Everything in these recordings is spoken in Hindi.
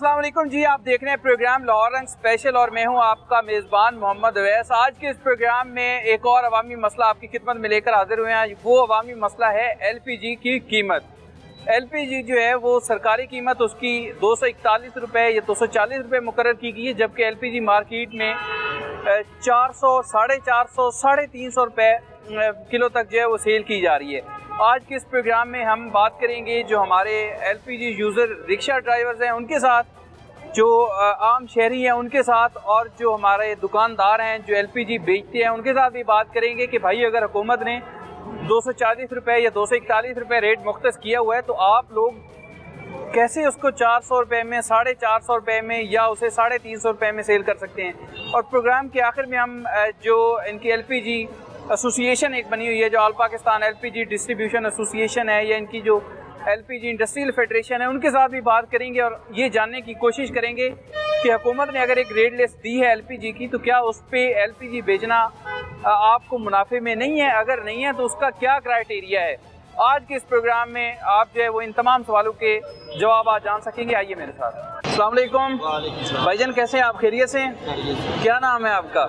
अस्सलाम वालेकुम जी, आप देख रहे हैं प्रोग्राम लाहौर रंग स्पेशल और मैं हूं आपका मेज़बान मोहम्मद अवैस। आज के इस प्रोग्राम में एक और अवामी मसला आपकी खिदमत में लेकर हाजिर हुए हैं। वो अवामी मसला है एलपीजी की कीमत। एलपीजी जो है वो सरकारी कीमत उसकी 241 रुपये या 240 रुपये मुकर्रर की गई है, जबकि एलपीजी मार्केट में 400, 450, 350 रुपये किलो तक जो है वो सेल की जा रही है। आज के इस प्रोग्राम में हम बात करेंगे जो हमारे एलपीजी यूज़र रिक्शा ड्राइवर्स हैं उनके साथ, जो आम शहरी हैं उनके साथ, और जो हमारे दुकानदार हैं जो एलपीजी बेचते हैं उनके साथ भी बात करेंगे कि भाई अगर हुकूमत ने 240 रुपये या 241 रुपये रेट मुख्तस किया हुआ है तो आप लोग कैसे उसको 400 रुपये में, 450 रुपये में या उसे 350 रुपये में सेल कर सकते हैं। और प्रोग्राम के आखिर में हम जो इनकी एलपीजी एसोसिएशन एक बनी हुई है, जो all Pakistan LPG distribution association है, या इनकी जो एलपीजी इंडस्ट्रियल फेडरेशन है, उनके साथ भी बात करेंगे और ये जानने की कोशिश करेंगे कि हुकूमत ने अगर एक रेट लिस्ट दी है एलपीजी की तो क्या उस पर एलपीजी बेचना आपको मुनाफे में नहीं है, अगर नहीं है तो उसका क्या क्राइटेरिया है। आज के इस प्रोग्राम में आप जो है वो इन तमाम सवालों के जवाब आज जान सकेंगे। आइए मेरे साथ। अस्सलाम वालेकुम भाईजान, कैसे हैं आप? खैरियत से हैं? क्या नाम है आपका?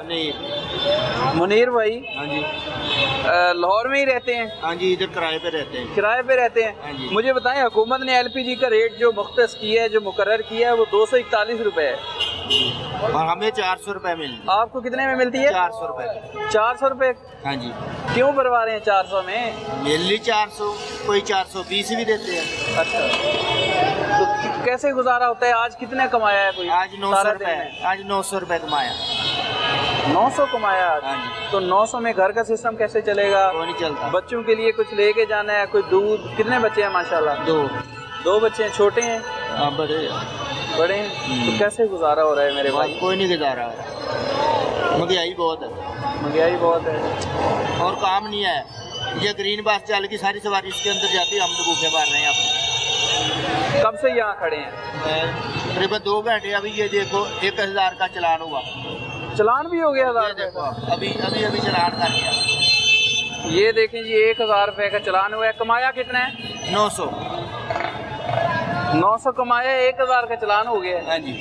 मुनीर भाई। हाँ जी। लाहौर में ही रहते हैं? हाँ जी, इधर किराए पे रहते हैं। किराए पे रहते हैं? हाँ जी। मुझे बताएं, हुकूमत ने एलपीजी का रेट जो मुख्तस किया है, जो मुकर्रर किया है, वो 241 रुपये है और हमें 400 रुपये मिलती है। आपको कितने में मिलती है? 400 रुपये। 400 रुपये? हाँ जी। क्यों भरवा रहे हैं 400 में? मिली 400, कोई 420 भी देते हैं। अच्छा, तो कैसे गुजारा होता है? आज कितने कमाया है कोई? आज 900 रुपये। आज 900 रुपये कमाया। 900 कमाया आज? हाँ जी। तो 900 में घर का सिस्टम कैसे चलेगा? वो नहीं चलता। बच्चों के लिए कुछ लेके जाना है, कोई दूध? कितने बच्चे हैं? माशाल्लाह 2 बच्चे हैं। छोटे हैं? हाँ, बड़े हैं। तो कैसे गुजारा हो रहा है मेरे भाई? कोई नहीं गुजारा है, महंगाई बहुत है। महंगाई बहुत है और काम नहीं है। ये ग्रीन बस चल की सारी सवारी इसके अंदर जाती है, हम तो भूखे मार रहे हैं अपने। कब से यहाँ खड़े हैं? करीबन 2 घंटे। अभी ये देखो 1000 का चलान हुआ। चलान भी हो गया 1000 देखो, रुपये? अभी चलान कर दिया। ये देखें जी, 1000 रुपये का चलान हुआ है। कमाया कितना है? 900 कमाया, 1000 का चलान हो गया है। हाँ जी,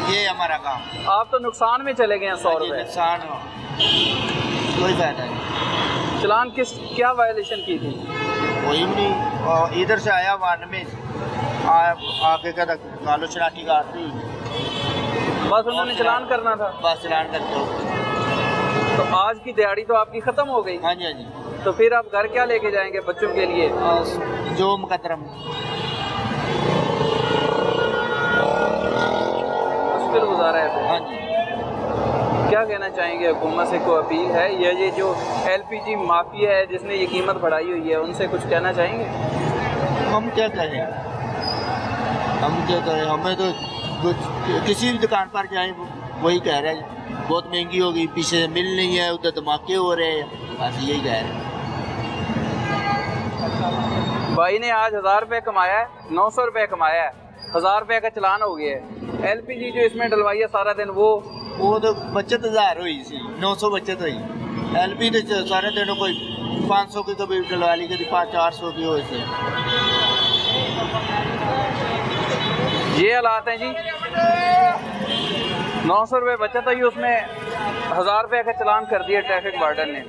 ये हमारा काम। आप तो नुकसान में चले गए हैं 100 रुपये। नुकसान हो, कोई फायदा नहीं। चलान क्या वायलेशन की थी? कोई नहीं। और इधर से आया वार्ड में आके कहता गालो शराठी काट दी, बस उन्होंने चलान करना था। बस चलान करते हो। तो आज की दिहाड़ी तो आपकी ख़त्म हो गई। हाँ जी, हाँ जी। तो फिर आप घर क्या लेके जाएंगे बच्चों के लिए? जो मुकद्दरम मुश्किल गुजारा है। हाँ जी। क्या कहना चाहेंगे? हुकूमत से कोई अपील है या ये जो एलपीजी माफिया है जिसने ये कीमत बढ़ाई हुई है, उनसे कुछ कहना चाहेंगे? हम क्या करें, हमें तो किसी भी दुकान पर जाएं वही कह रहे हैं बहुत महंगी होगी, पीछे से मिल नहीं है, उधर धमाके हो रहे हैं, बस यही कह रहे हैं। भाई ने आज 1000 रुपये कमाया है, 900 रुपये कमाया है, 1000 रुपये का चलान हो गया है। एलपीजी जो इसमें डलवाई है सारा दिन, वो तो बचत 1000 हुई सी, 900 बचत हुई। एलपी तो सारे दिनों कोई 500 की कभी डलवा ली, कभी 400 की हो। इसे ये हालात हैं जी। 900 रुपये बचत हुई, उसमें 1000 रुपये का चलान कर दिया ट्रैफिक वार्डन ने।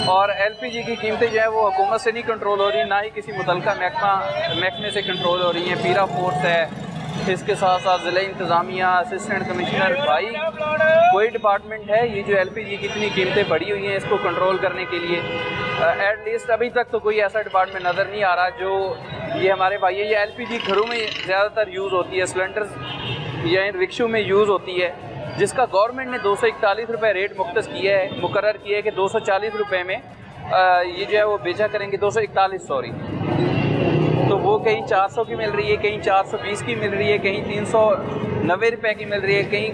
और एलपीजी की कीमतें जो है वो हुकूमत से नहीं कंट्रोल हो रही, ना ही किसी मुतलका महकमे से कंट्रोल हो रही हैं। पीरा फोर्स है, इसके साथ साथ ज़िला इंतज़ामिया, असिस्टेंट कमिश्नर, भाई कोई डिपार्टमेंट है ये जो एलपीजी की इतनी कीमतें बढ़ी हुई हैं इसको कंट्रोल करने के लिए? एटलीस्ट अभी तक तो कोई ऐसा डिपार्टमेंट नज़र नहीं आ रहा। जो ये हमारे भाई है, ये एलपीजी घरों में ज़्यादातर यूज़ होती है, सिलेंडर्स या इन रिक्शों में यूज़ होती है, जिसका गवर्नमेंट ने 241 रुपये रेट मुख्तस किया है, मुकर्रर किया है कि 240 रुपये में ये जो है वो बेचा करेंगे। 241 सॉरी, तो वो कहीं 400 की मिल रही है, कहीं 420 की मिल रही है, कहीं 390 रुपये की मिल रही है, कहीं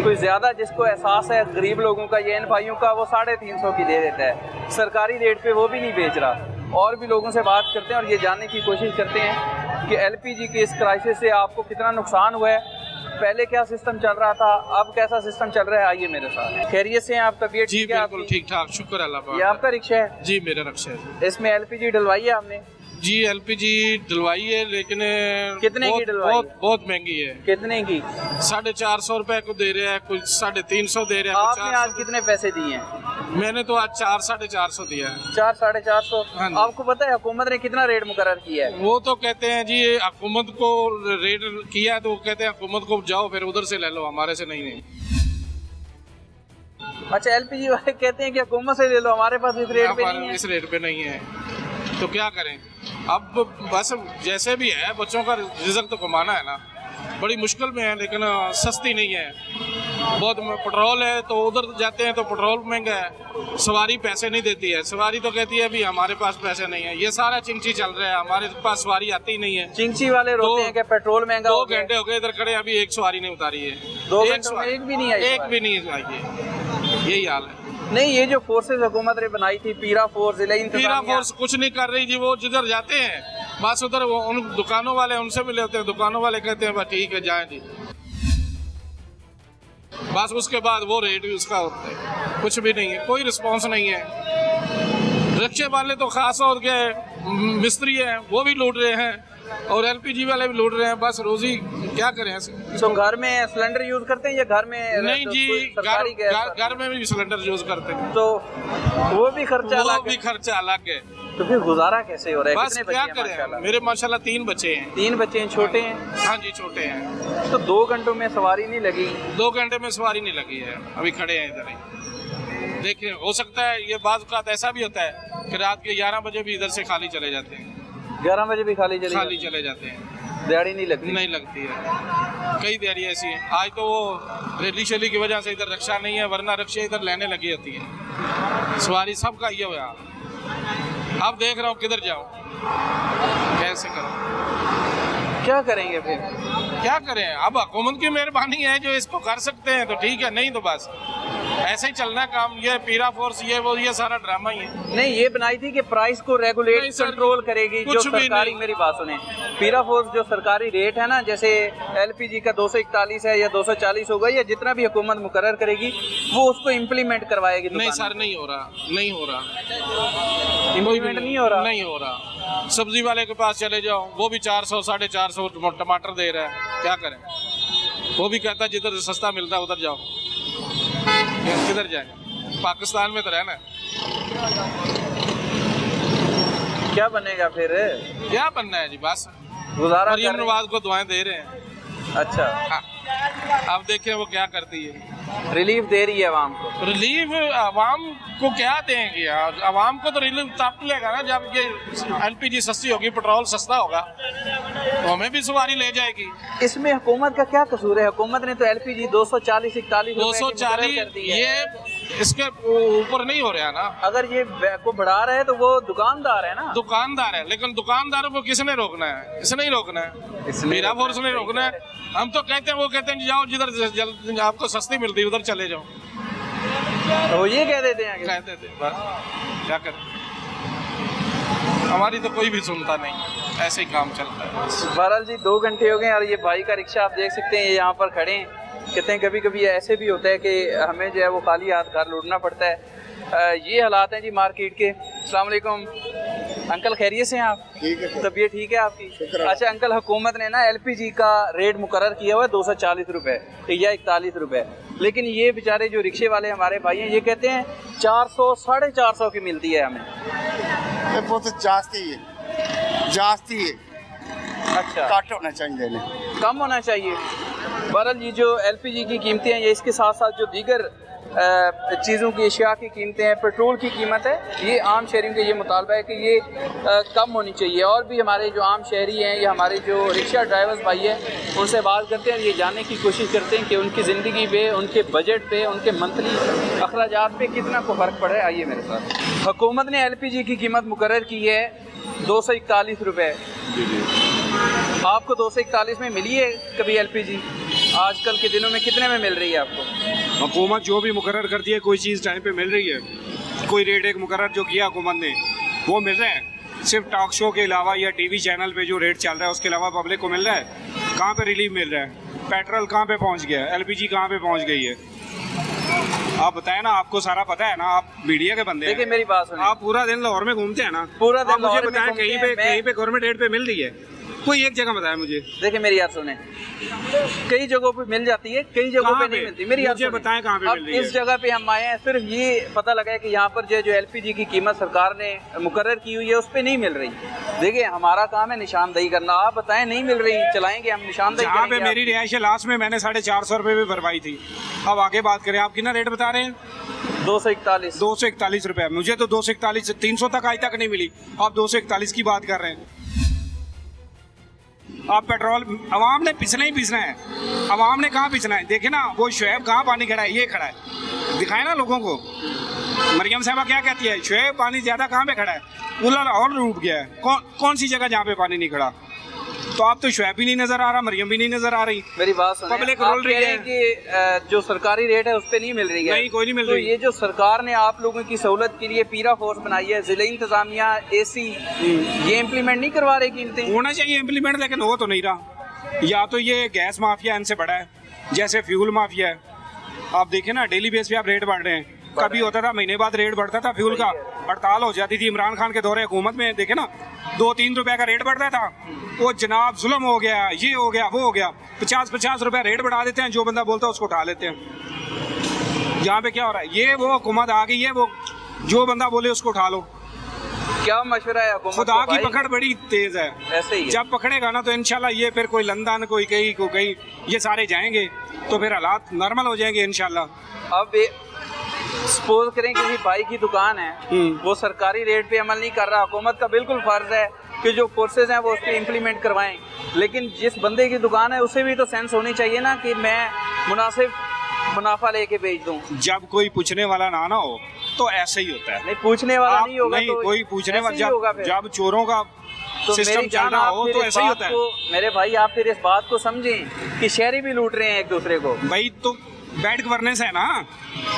कोई ज़्यादा जिसको एहसास है गरीब लोगों का या इन भाइयों का, वो 350 की दे देता है। सरकारी रेट पे वो भी नहीं बेच रहा। और भी लोगों से बात करते हैं और ये जानने की कोशिश करते हैं कि एलपीजी के इस क्राइसिस से आपको कितना नुकसान हुआ है, पहले क्या सिस्टम चल रहा था, अब कैसा सिस्टम चल रहा है। आइए मेरे साथ। खैरियत से हैं आप? तबीयत ठीक है? बिल्कुल ठीक ठाक, शुक्र अल्लाह पाक। ये आपका रिक्शा है? जी मेरा रिक्शा है। इसमें एलपीजी डलवाई है आपने? जी LPG डलवाई है, लेकिन कितने की डलवाई है? बहुत महंगी है। कितने की? 450 रुपए को दे रहे हैं, कुछ 350 दे रहे हैं। आपने आज कितने पैसे दिए हैं? मैंने तो आज 400-450 दिया है। 400-450। हाँ जी। आपको पता है हुकूमत ने कितना रेट मुकर्रर किया है? वो तो कहते हैं जी हुकूमत को रेट किया है, तो वो कहते हैं हुकूमत को जाओ फिर उधर से ले लो, हमारे से नहीं। अच्छा, LPG वाले कहते हैं कि हुकूमत से ले लो, हमारे पास इस रेट पे नहीं है। इस रेट पे नहीं है तो क्या करें? अब बस जैसे भी है, बच्चों का रिज़्क तो कमाना है ना। बड़ी मुश्किल में है, लेकिन सस्ती नहीं है। बहुत पेट्रोल है तो उधर जाते हैं तो पेट्रोल महंगा है, सवारी पैसे नहीं देती है। सवारी तो कहती है भी हमारे पास पैसे नहीं है। ये सारा चिंची चल रहा है, हमारे पास सवारी आती ही नहीं है। चिंची वाले रोते हैं कि पेट्रोल महंगा हो 2 घंटे हो गए इधर खड़े, अभी एक सवारी नहीं उतारी है। 2 घंटों में एक भी नहीं आई? एक भी नहीं आई है, यही हाल है। नहीं, ये जो फोर्सेज हुकूमत ने बनाई थी, पीरा फोर्स, पीरा फोर्स कुछ नहीं कर रही जी। वो जिधर जाते हैं बस उधर वो उन दुकानों वाले उनसे मिले होते हैं, दुकानों वाले कहते हैं बस ठीक है जाएं जी, बस उसके बाद वो रेट भी उसका होता है। कुछ भी नहीं है, कोई रिस्पॉन्स नहीं है। रिक्शे वाले तो खास और के मिस्त्री हैं, वो भी लूट रहे हैं, और LPG वाले भी लूट रहे हैं। बस रोजी क्या करें ऐसे। तो घर में सिलेंडर यूज करते हैं या घर में? नहीं जी, सरकारी गैस? घर में भी सिलेंडर यूज करते हैं, तो वो भी खर्चा अलग है। वो भी खर्चा अलग है। तो फिर गुजारा कैसे हो रहा है? बस कितने क्या बच्चे हैं करें? माशाल्लाह? मेरे माशाल्लाह 3 बच्चे हैं। 3 बच्चे हैं, छोटे हैं? हाँ जी, छोटे हैं। तो 2 घंटों में सवारी नहीं लगी? 2 घंटे में सवारी नहीं लगी है, अभी खड़े हैं इधर ही। देखिए, हो सकता है ये बात का ऐसा भी होता है कि रात के 11 बजे भी इधर से खाली चले जाते हैं। 11 बजे भी खाली चले जाते हैं। दिहाड़ी नहीं लगती? नहीं लगती है, कई दिहाड़ी ऐसी है। आज तो वो रैली शैली की वजह से इधर रक्षा नहीं है, वरना रक्षा इधर लेने लगी होती है। सवारी सबका ये हुआ। अब देख रहा हूँ किधर जाऊँ, कैसे करूँ, क्या करेंगे फिर? क्या करें? अब हुकूमत की मेहरबानी है, जो इसको कर सकते हैं तो ठीक है, नहीं तो बस ऐसे ही चलना है काम। ये पीरा फोर्स ये सारा ड्रामा ही है। नहीं, ये बनाई थी कि प्राइस को रेगुलेट कंट्रोल करेगी जो सरकारी। मेरी बात सुने, पीरा फोर्स जो सरकारी रेट है ना, जैसे LPG का 241 है या 240 होगा, या जितना भी हुकूमत मुकर्रर करेगी वो उसको इम्प्लीमेंट करवाएगी। नहीं सर, नहीं हो रहा। इम्प्लीमेंट नहीं हो रहा। नहीं हो रहा। सब्जी वाले के पास चले जाओ, वो भी 400-450 टमाटर दे रहा है, क्या करें? वो भी कहता है जिधर सस्ता मिलता है उधर जाओ। किधर जाए? पाकिस्तान में तो रहना है। क्या बनेगा फिर? क्या बनना है जी, बस गुजारा मरियम नवाज को दुआएं दे रहे हैं। अच्छा, हाँ। अब देखें वो क्या करती है। रिलीफ दे रही है आवाम को। रिलीफ आवाम को क्या देंगे यार? आवाम को तो रिलीफ तब मिलेगा ना जब ये LPG सस्ती होगी, पेट्रोल सस्ता होगा, तो हमें भी सवारी ले जाएगी। इसमें हुकूमत का क्या कसूर है? हुकूमत ने तो LPG 240-41 240 ये इसके ऊपर नहीं हो रहा ना। अगर ये को बढ़ा रहे हैं तो वो दुकानदार है ना। दुकानदार है, लेकिन दुकानदारों को किसने रोकना है? इसने ही रोकना है, मेरा फोर्स ने रोकना है। हम तो कहते हैं, वो कहते हैं जाओ जिधर आपको सस्ती मिलती है उधर चले जाओ, तो ये कह देते हैं। कहते थे, बस क्या करें? हमारी तो कोई भी सुनता नहीं, ऐसे ही काम चलता है। बहरहाल जी 2 घंटे हो गए और ये भाई का रिक्शा आप देख सकते हैं, ये यहाँ पर खड़े हैं। कहते हैं कभी कभी ऐसे भी होता है कि हमें जो है वो खाली हाथ घर लौटना पड़ता है। ये हालात हैं जी मार्केट के। अस्सलाम वालेकुम अंकल, खैरियत से हैं आप? ठीक है, तबीयत ठीक है आपकी? अच्छा अंकल, हुकूमत ने ना LPG का रेट मुकर्रर किया हुआ है 240 रुपये या 41 रुपये, लेकिन ये बेचारे जो रिक्शे वाले हमारे भाई हैं ये कहते हैं 400-450 की मिलती है हमें। जास्ती है। अच्छा, काट होना चाहिए, कम होना चाहिए। बहरहाल ये जो LPG की कीमतें हैं, ये इसके साथ साथ जो दीगर चीज़ों की अशिया की कीमतें हैं, पेट्रोल की कीमत है, ये आम शहरियों का ये मुतालबा है कि ये कम होनी चाहिए। और भी हमारे जो आम शहरी हैं या हमारे जो रिक्शा ड्राइवर्स भाई हैं उनसे बात करते हैं, ये जानने की कोशिश करते हैं कि उनकी ज़िंदगी पे, उनके बजट पे, उनके मंथली अखराजात पे कितना को फ़र्क पड़ा है। आइए मेरे साथ। हुकूमत ने LPG की कीमत मुकर्रर की है 241 रुपये। आपको 241 में मिली है कभी LPG? आजकल के दिनों में कितने में मिल रही है आपको? हुकूमत जो भी मुकर्रर करती है, कोई चीज़ टाइम पे मिल रही है, कोई रेट एक मुकर्रर जो किया हुकूमत ने वो मिल रहा है। सिर्फ टॉक शो के अलावा या TV चैनल पे जो रेट चल रहा है उसके अलावा पब्लिक को मिल रहा है? कहाँ पे रिलीफ मिल रहा है? पेट्रोल कहाँ पे पहुँच गया है? LPG कहाँ पे पहुँच गई है? आप बताएं ना, आपको सारा पता है ना, आप मीडिया के बंदे देखिए हैं। मेरी बात सुनिए, आप पूरा दिन लाहौर में घूमते हैं ना, पूरा दिन आप मुझे लाहौर में बताएं घूमते कहीं हैं, पे मैं- कहीं पे गवर्नमेंट रेट पे मिल रही है? कोई एक जगह बताएं मुझे। देखिए मेरी यार सुने, कई जगहों पे मिल जाती है, कई जगहों कहाँ पे नहीं पे? मिलती। मेरी यार मुझे सुने, बताएं कहाँ पे अब मिल रही है? इस जगह पे हम आए हैं, सिर्फ ये पता लगा है कि यहाँ पर जो एलपीजी की कीमत सरकार ने मुकर्रर की हुई है उस पे नहीं मिल रही। देखिए हमारा काम है निशानदेही करना, आप बताएं नहीं मिल रही, चलाएंगे हम निशानदेही जहाँ पे करेंगे। मेरी रिहाइश है लास्ट में मैंने 450 रुपये भी भरवाई थी। अब आगे बात करें, आप कितना रेट बता रहे हैं? 241 241 रुपये। मुझे तो 241 से 300 तक आज तक नहीं मिली, आप 241 की बात कर रहे हैं। आप पेट्रोल अवाम ने पिसना ही पिसना है। अवाम ने कहाँ पिसना है? देखे ना वो शुएब कहाँ पानी खड़ा है, ये खड़ा है, दिखाए ना लोगों को। मरियम साहबा क्या कहती है, शुएब पानी ज्यादा कहाँ पे खड़ा है? उला और डूब गया है। कौन सी जगह जहाँ पे पानी नहीं खड़ा? तो आप तो शुएब भी नहीं नजर आ रहा, मरियम भी नहीं नजर आ रही। मेरी बात सुनिए, पब्लिक आप रोल रही कह रहे हैं कि जो सरकारी रेट है उस पे नहीं मिल रही है। नहीं, कोई नहीं मिल तो रही। ये जो सरकार ने आप लोगों की सहूलत के लिए पीरा फोर्स बनाई है, जिला इंतजामिया, एसी, ये इम्प्लीमेंट नहीं करवा रही कीमतें? होना चाहिए इम्प्लीमेंट, लेकिन हो तो नहीं रहा। या तो ये गैस माफिया इनसे बड़ा है, जैसे फ्यूल माफिया है। आप देखें ना, डेली बेस पे आप रेट बढ़ रहे हैं। कभी होता था महीने बाद रेट बढ़ता था फ्यूल का, हड़ताल हो जाती थी। इमरान खान के दौरे हुकूमत में देखे ना, 2-3 रुपए का रेट बढ़ता था। वो जनाब जुल्म हो गया, ये हो गया, वो हो गया। 50-50 रुपए रेट बढ़ा देते हैं, जो बंदा बोलता है उसको उठा लेते हैं। यहाँ पे क्या हो रहा है? ये वो हुकूमत आ गई है, वो जो बंदा बोले उसको उठा लो। क्या मशवरा है हुकूमत खुदा को की भाई? पकड़ बड़ी तेज है। ऐसे ही है। जब पकड़ेगा ना तो इंशाल्लाह ये फिर कोई लंदन, कोई कहीं ये सारे जाएंगे तो फिर हालात नॉर्मल हो जाएंगे इंशाल्लाह। अब सपोज करें किसी भाई की दुकान है, वो सरकारी रेट पे अमल नहीं कर रहा, हुकूमत का बिल्कुल फर्ज है कि जो फोर्सेज हैं वो उस पर इम्प्लीमेंट करवाएं। लेकिन जिस बंदे की दुकान है उसे भी तो सेंस होनी चाहिए ना कि मैं मुनासिब मुनाफा लेके बेच दूं। जब कोई पूछने वाला ना हो तो ऐसे ही होता है। नहीं पूछने वाला आप नहीं होगा नहीं, तो कोई पूछने ऐसे ही वाला होगा फिर। जब चोरों का तो सिस्टम मेरी चल जान, रहा आप हो फिर तो इस ऐसे ही बात होता है। को, मेरे भाई आप फिर इस बात को समझें कि शहरी भी लूट रहे हैं एक दूसरे को। भाई तो बैड गवर्नेंस है ना,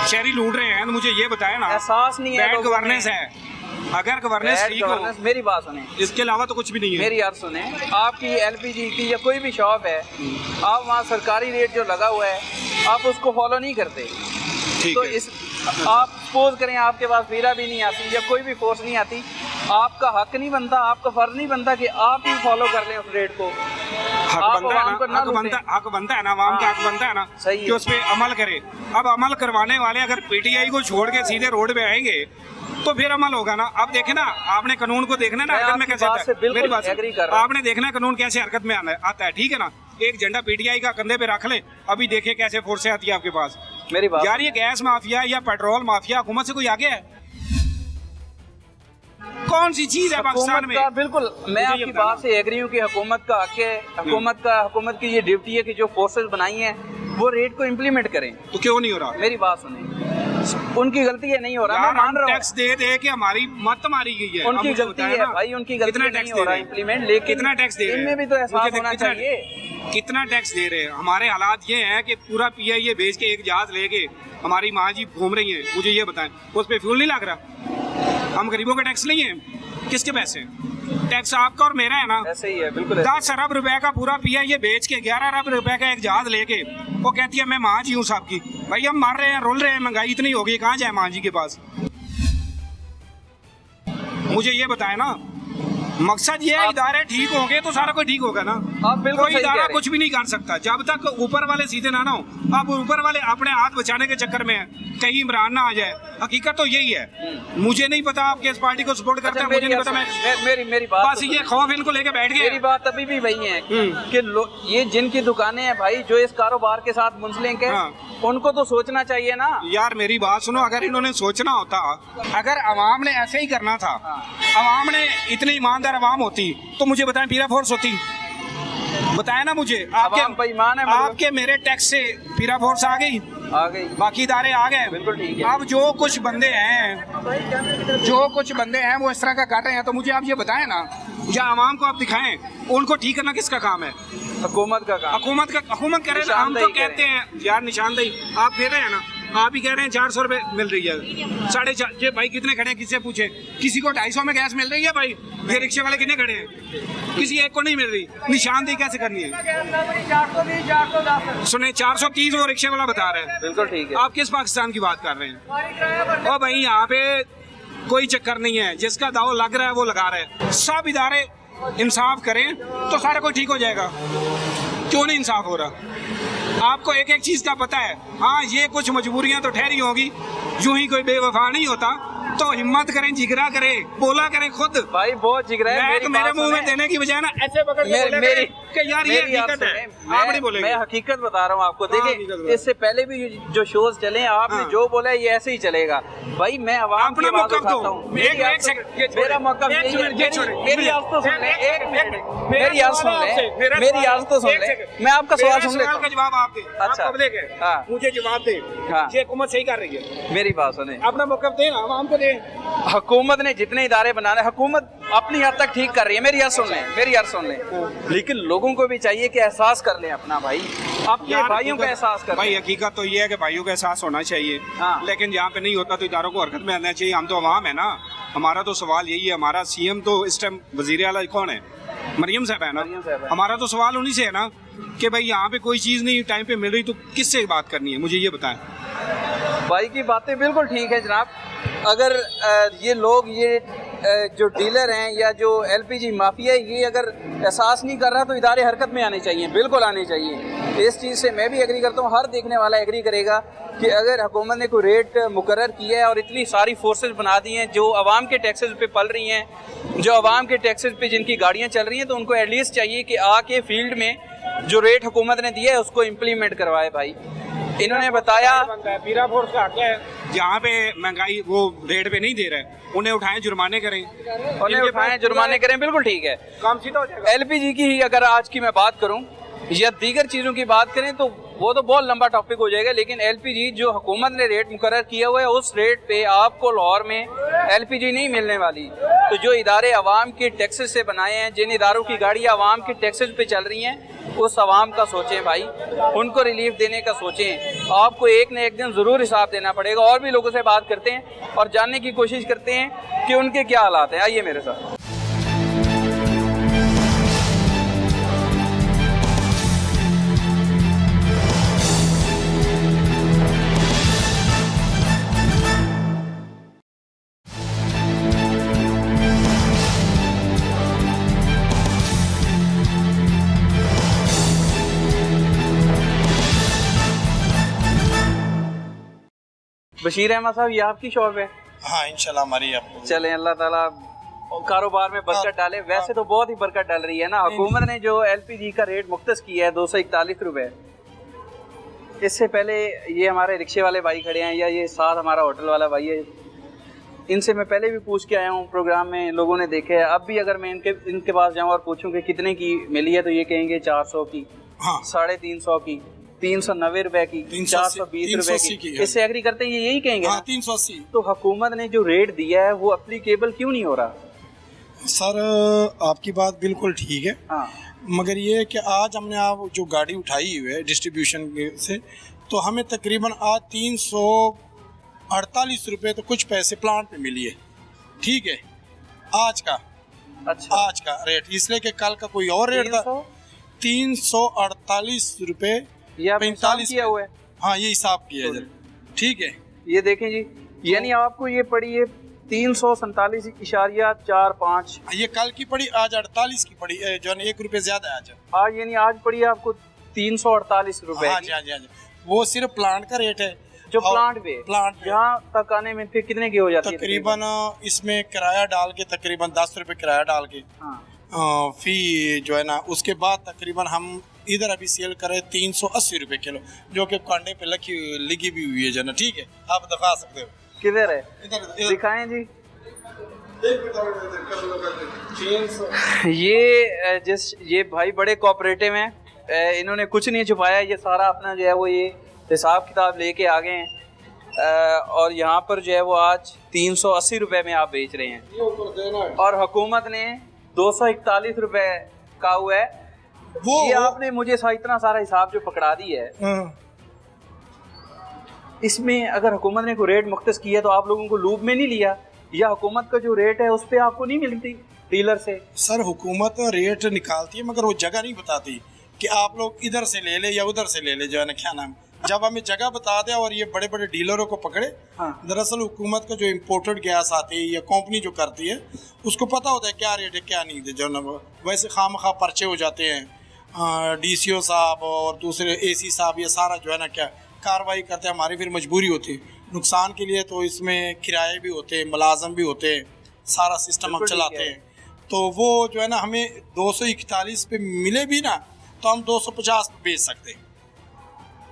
शहरी लूट रहे हैं, तो मुझे ये बताया ना, एहसास नहीं है बैड लोगों में। गवर्नेंस है। अगर गवर्नेंस Bad ठीक हो, governance, मेरी बात सुने, इसके अलावा तो कुछ भी नहीं है। मेरी यार सुने, आपकी एलपीजी की या कोई भी शॉप है, आप वहाँ सरकारी रेट जो लगा हुआ है आप उसको फॉलो नहीं करते। ठीक तो है। इस आप सपोज करें आपके पास वीरा भी नहीं आती या कोई भी फोर्स नहीं आती, आपका हक नहीं बनता, आपका फर्ज नहीं बनता कि आप ही फॉलो कर लें उस रेट को। हक आप बनता है आवाम को ना, ना हक बनता है ना, आवाम का हक बनता है ना सही है। कि उस पे अमल करे। अब अमल करवाने वाले अगर पीटीआई को छोड़ के सीधे रोड पे आएंगे तो फिर अमल होगा ना। अब देखे ना, आपने कानून को देखना ना मैं हरकत में आपकी कैसे बात आता से है। बिल्कुल मेरी बात एग्री सुनो। कर रहा हूं। आपने देखना कानून कैसे हरकत में आता है, ठीक है ना। एक झंडा पीटीआई का कंधे पे रख ले, अभी देखे कैसे फोर्सें आती है आपके पास। मेरी बात यार ये गैस माफिया या पेट्रोल माफिया हुकूमत से कोई आगे है? कौन सी चीज है पाकिस्तान में? का बिल्कुल मैं मुझे ये आपकी बताना। बात से एग्री हूँ कि हुकूमत का हक है, हुकूमत की ये ड्यूटी है कि जो फोर्सेस बनाई हैं वो रेट को इम्प्लीमेंट करें। तो क्यों नहीं हो रहा? मेरी बात सुने, उनकी गलती है, नहीं हो रहा, मैं यार मान हम रहा हूँ टैक्स दे दे के हमारी मत मारी गई है। अब उनकी मुझे गलती बताया है ना, भाई, उनकी गलती कितना है, टैक्स नहीं हो दे रहा रहे हैं? इम्प्लीमेंट, लेकिन कितना टैक्स दे रहे हैं? इनमें भी तो एहसास मुझे होना कितना- चाहिए। कितना टैक्स दे रहे हैं? हमारे हालात ये हैं कि पूरा पीआईए भेज के एक जहाज लेके हमारी माँ जी घूम रही हैं। मुझे ये बताएं, उस पे फ्यूल नहीं लग रहा? हम गरीबों का टैक्स नहीं है, किसके पैसे? टैक्स आपका और मेरा है ना। ऐसे ही है, बिल्कुल ऐसे। 10 अरब रुपए का पूरा पीआईए बेच के 11 अरब रुपए का एक जहाज लेके वो कहती है मैं माँ जी हूँ साहब की। भाई हम मार रहे हैं, रोल रहे हैं, महंगाई इतनी हो गई, कहाँ जाए माँ जी के पास? मुझे ये बताए ना, मकसद ये है इदारे ठीक होंगे तो सारा कुछ ठीक होगा ना। आप बिल्कुल कोई सही कह इदारा रहे हैं। कुछ भी नहीं कर सकता जब तक ऊपर वाले सीधे ना हो। आप ऊपर वाले अपने हाथ बचाने के चक्कर में हैं, कहीं इमरान ना आ जाए। हकीकत तो यही है। मुझे नहीं पता आप किस पार्टी को सपोर्ट करते अच्छा, हैं, मुझे नहीं पता। मेरी बात बस तो ये सुनो। खौफ इनको लेके बैठ मेरी गए। बात अभी भी वही है कि ये जिनकी दुकानें हैं भाई, जो इस कारोबार के साथ मुंसलिक है, हाँ। उनको तो सोचना चाहिए ना। यार मेरी बात सुनो, अगर इन्होंने सोचना होता, अगर अवाम ने ऐसे ही करना था, अवाम ने इतनी ईमानदार अवाम होती तो मुझे बताएं पीरा फोर्स होती? बताए ना मुझे। अवाम बेईमान है, मतलब। आपके मेरे टैक्स से पीरा फोर्स आ गई, आ गई, बाकी इदारे आ गए। बिल्कुल ठीक है। अब जो कुछ बंदे हैं वो इस तरह का काटे हैं, तो मुझे आप ये बताएं ना, या आवाम को आप दिखाएं, उनको ठीक करना किसका काम है? हुकूमत का काम। हुकूमत करे ना। हम तो निशानदेही कहते हैं यार निशानदेही, आप दे रहे हैं ना, आप ही कह रहे हैं 400 रुपए मिल रही है, 4.5। ये भाई कितने खड़े हैं, किससे पूछे? किसी को 250 में गैस मिल रही है भाई? ये रिक्शे वाले कितने खड़े हैं? किसी एक को नहीं मिल रही। निशानदेही कैसे करनी है? 410 सुने 430 वो रिक्शे वाला बता रहे हैं। बिल्कुल ठीक है। आप किस पाकिस्तान की बात कर रहे हैं? और भाई यहाँ पे कोई चक्कर नहीं है, जिसका दाव लग रहा है वो लगा रहा है। सब इदारे इंसाफ करें तो सारा कुछ ठीक हो जाएगा। क्यों नहीं इंसाफ हो रहा? आपको एक एक चीज का पता है। हाँ, ये कुछ मजबूरियां तो ठहरी होगी, यूं ही कोई बेवफा नहीं होता। तो हिम्मत करें, जिगरा करें, बोला करें खुद। भाई बहुत जिगरा है। तो मेरे मुंह में देने की बजाय ना ऐसे पकड़ के बोला मेरी कि यार ये हकीकत है। आप नहीं बोलेंगे। मैं हकीकत बता रहा हूँ आपको। हकीकत देखिए, बता। इससे पहले भी जो शोज चले, आपने हाँ। जो बोला है ये ऐसे ही चलेगा। भाई मैं आवाम की अपना आवाज मौक़िफ़ दो। उठाता हूँ। एक सेकंड, ये छोड़े। मेरा मौक़िफ़ एक यही है। मिनट, ये छोड़े। मेरी आवाज़ तो सुन ले, एक मिनट, मेरा मेरी आवाज़ सवाल सुन आपसे, ले, मेरा मेरी सवाल- आवाज़ तो सुन एक ले। सेकंड। मैं आपका सवाल मेरे सुन लेता सवाल का हूँ। जवाब आप दें। अच्छा। आप पब्लिक है, हाँ। मुझे जवाब दें। हाँ। ये हुकूमत सही कर रही है? मेरी बात सुने। अपना मौक़िफ़ दें, आवाम को दें। हुकूमत ने जितने इदारे बनाने, हुकूमत अपनी हद तक ठीक कर रही है। मेरी यार सुन लें, मेरी यार सुन लें। लेकिन लोगों को भी चाहिए कि एहसास कर लें अपना। भाई अपने यार, भाइयों का एहसास कर भाई लें। हकीकत तो ये है कि भाइयों का एहसास होना चाहिए। हाँ। लेकिन यहाँ पे नहीं होता तो इदारों को हरकत में आना चाहिए। हम तो अवाम है ना। हमारा तो सवाल यही है। हमारा सीएम तो इस टाइम वजीर आला कौन है? मरियम साहब है ना। मरियम साहब है। हमारा तो सवाल उन्हीं से है ना कि भाई यहाँ पे कोई चीज़ नहीं टाइम पे मिल रही तो किससे बात करनी है? मुझे ये बताएं। भाई की बातें बिल्कुल ठीक है जनाब। अगर ये लोग, ये जो डीलर हैं या जो एलपीजी माफिया है, ये अगर एहसास नहीं कर रहा तो इदारे हरकत में आने चाहिए, बिल्कुल आने चाहिए। इस चीज़ से मैं भी एग्री करता हूँ, हर देखने वाला एग्री करेगा कि अगर हुकूमत ने कोई रेट मुकर्रर किया है और इतनी सारी फोर्सेस बना दी हैं जो आवाम के टैक्सेस पे पल रही हैं, जो आवाम के टैक्सेस पे जिनकी गाड़ियाँ चल रही हैं, तो उनको एटलीस्ट चाहिए कि आके फील्ड में जो रेट हुकूमत ने दिया है उसको इम्प्लीमेंट करवाए। भाई इन्होंने बताया पीरा फोर्स का हक है, जहाँ पे महंगाई वो रेट पे नहीं दे रहे, उन्हें उठाएं, जुर्माने करें। उन्हें उठाएं, जुर्माने करें, बिल्कुल ठीक है। काम सीधा हो जाएगा। एलपीजी की ही अगर आज की मैं बात करूं या दीगर चीज़ों की बात करें तो वो तो बहुत लंबा टॉपिक हो जाएगा। लेकिन एलपीजी जो हुकूमत ने रेट मुकर्रर किया हुआ है, उस रेट पे आपको लाहौर में एलपीजी नहीं मिलने वाली। तो जो इदारे आवाम के टैक्सेस से बनाए हैं, जिन इदारों की गाड़ियाँ आवाम के टैक्सेस पे चल रही हैं, उस आवाम का सोचें भाई, उनको रिलीफ देने का सोचें। आपको एक न एक दिन ज़रूर हिसाब देना पड़ेगा। और भी लोगों से बात करते हैं और जानने की कोशिश करते हैं कि उनके क्या हालात हैं। आइए मेरे साथ। बशीर अहमद साहब, ये आपकी शॉप है? हाँ इंशाल्लाह हमारी आपको चलें, अल्लाह ताला कारोबार में बरकत डाले। वैसे तो बहुत ही बरकत डाल रही है ना हुकूमत ने, जो एलपीजी का रेट मुख्तस किया है 241 रुपये। इससे पहले ये हमारे रिक्शे वाले भाई खड़े हैं या ये साथ हमारा होटल वाला भाई है, इनसे मैं पहले भी पूछ के आया हूँ प्रोग्राम में, लोगों ने देखे है। अब भी अगर मैं इनके पास जाऊँ और पूछूँ कि कितने की मिली है तो ये कहेंगे 400 की, हाँ 350 की, 390 रुपए की, 420 रुपए की। इससे एग्री करते हैं, ये यही कहेंगे हाँ ना? 380। तो हुकूमत ने जो रेट दिया है वो एप्लीकेबल क्यों नहीं हो रहा? सर आपकी बात बिल्कुल ठीक है, हाँ मगर ये है कि आज हमने आप जो गाड़ी उठाई हुई है डिस्ट्रीब्यूशन से, तो हमें तकरीबन आज 348 रुपये तो कुछ पैसे प्लांट पे मिली है। ठीक है, आज का अच्छा, आज का रेट, इसलिए कि कल का कोई और रेट था। 348 रुपये ये आपने हिसाब 45 किया हुआ है? हाँ ये हिसाब किया है जरा। ठीक है, ये देखें जी, यानी आपको ये पड़ी है 347.45। ये कल की पड़ी, आज 48 की पड़ी, जो है 1 रुपये ज्यादा है आज। आज यानी आज पड़ी है आपको 348 रुपए। हाँ जी हाँ जी हाँ जी, वो सिर्फ प्लांट का रेट है जो और प्लांट पे यहाँ तक आने में फिर कितने की हो जाती है? तकरीबन इसमें किराया डाल के तकरीबन 10 रुपये किराया डाल के हाँ। फी जो है ना, उसके बाद तकरीबन हम इधर अभी सेल करें 380 रुपये किलो, जो कि कांडे पे लिखी भी हुई है जो ना। ठीक है, आप दिखा सकते हो। किधर है? इधर दिखाएं जी। ये भाई बड़े कोऑपरेटिव हैं, इन्होंने कुछ नहीं छुपाया, ये सारा अपना जो है वो ये हिसाब किताब लेके आ गए हैं। और यहाँ पर जो है वो आज 380 रुपये में आप बेच रहे हैं और हुकूमत ने 241 रुपये का हुआ है। ये आपने मुझे इतना सारा हिसाब जो पकड़ा दी है, इसमें अगर हुकूमत ने कोई रेट मुख्तस किया तो आप लोगों को लूप में नहीं लिया, या हुकूमत का जो रेट है उस पर आपको नहीं मिलती डीलर से? सर हुकूमत रेट निकालती है मगर वो जगह नहीं बताती कि आप लोग इधर से ले ले या उधर से ले ले, जो है ना क्या नाम, जब हमें जगह बता दें और ये बड़े बड़े डीलरों को पकड़े। हाँ। दरअसल हुकूमत का जो इम्पोर्टेड गैस आती है या कंपनी जो करती है उसको पता होता है क्या रेट है क्या नहीं है, जो ना वैसे खामखा पर्चे हो जाते हैं। DCO साहब और दूसरे AC साहब ये सारा जो है ना क्या कार्रवाई करते हैं, हमारी फिर मजबूरी होती है नुकसान के लिए, तो इसमें किराए भी होते हैं, मुलाजम भी होते हैं, सारा सिस्टम हम चलाते हैं। तो वो जो है ना हमें 241 पे मिले भी ना तो हम 250 पे बेच सकते हैं।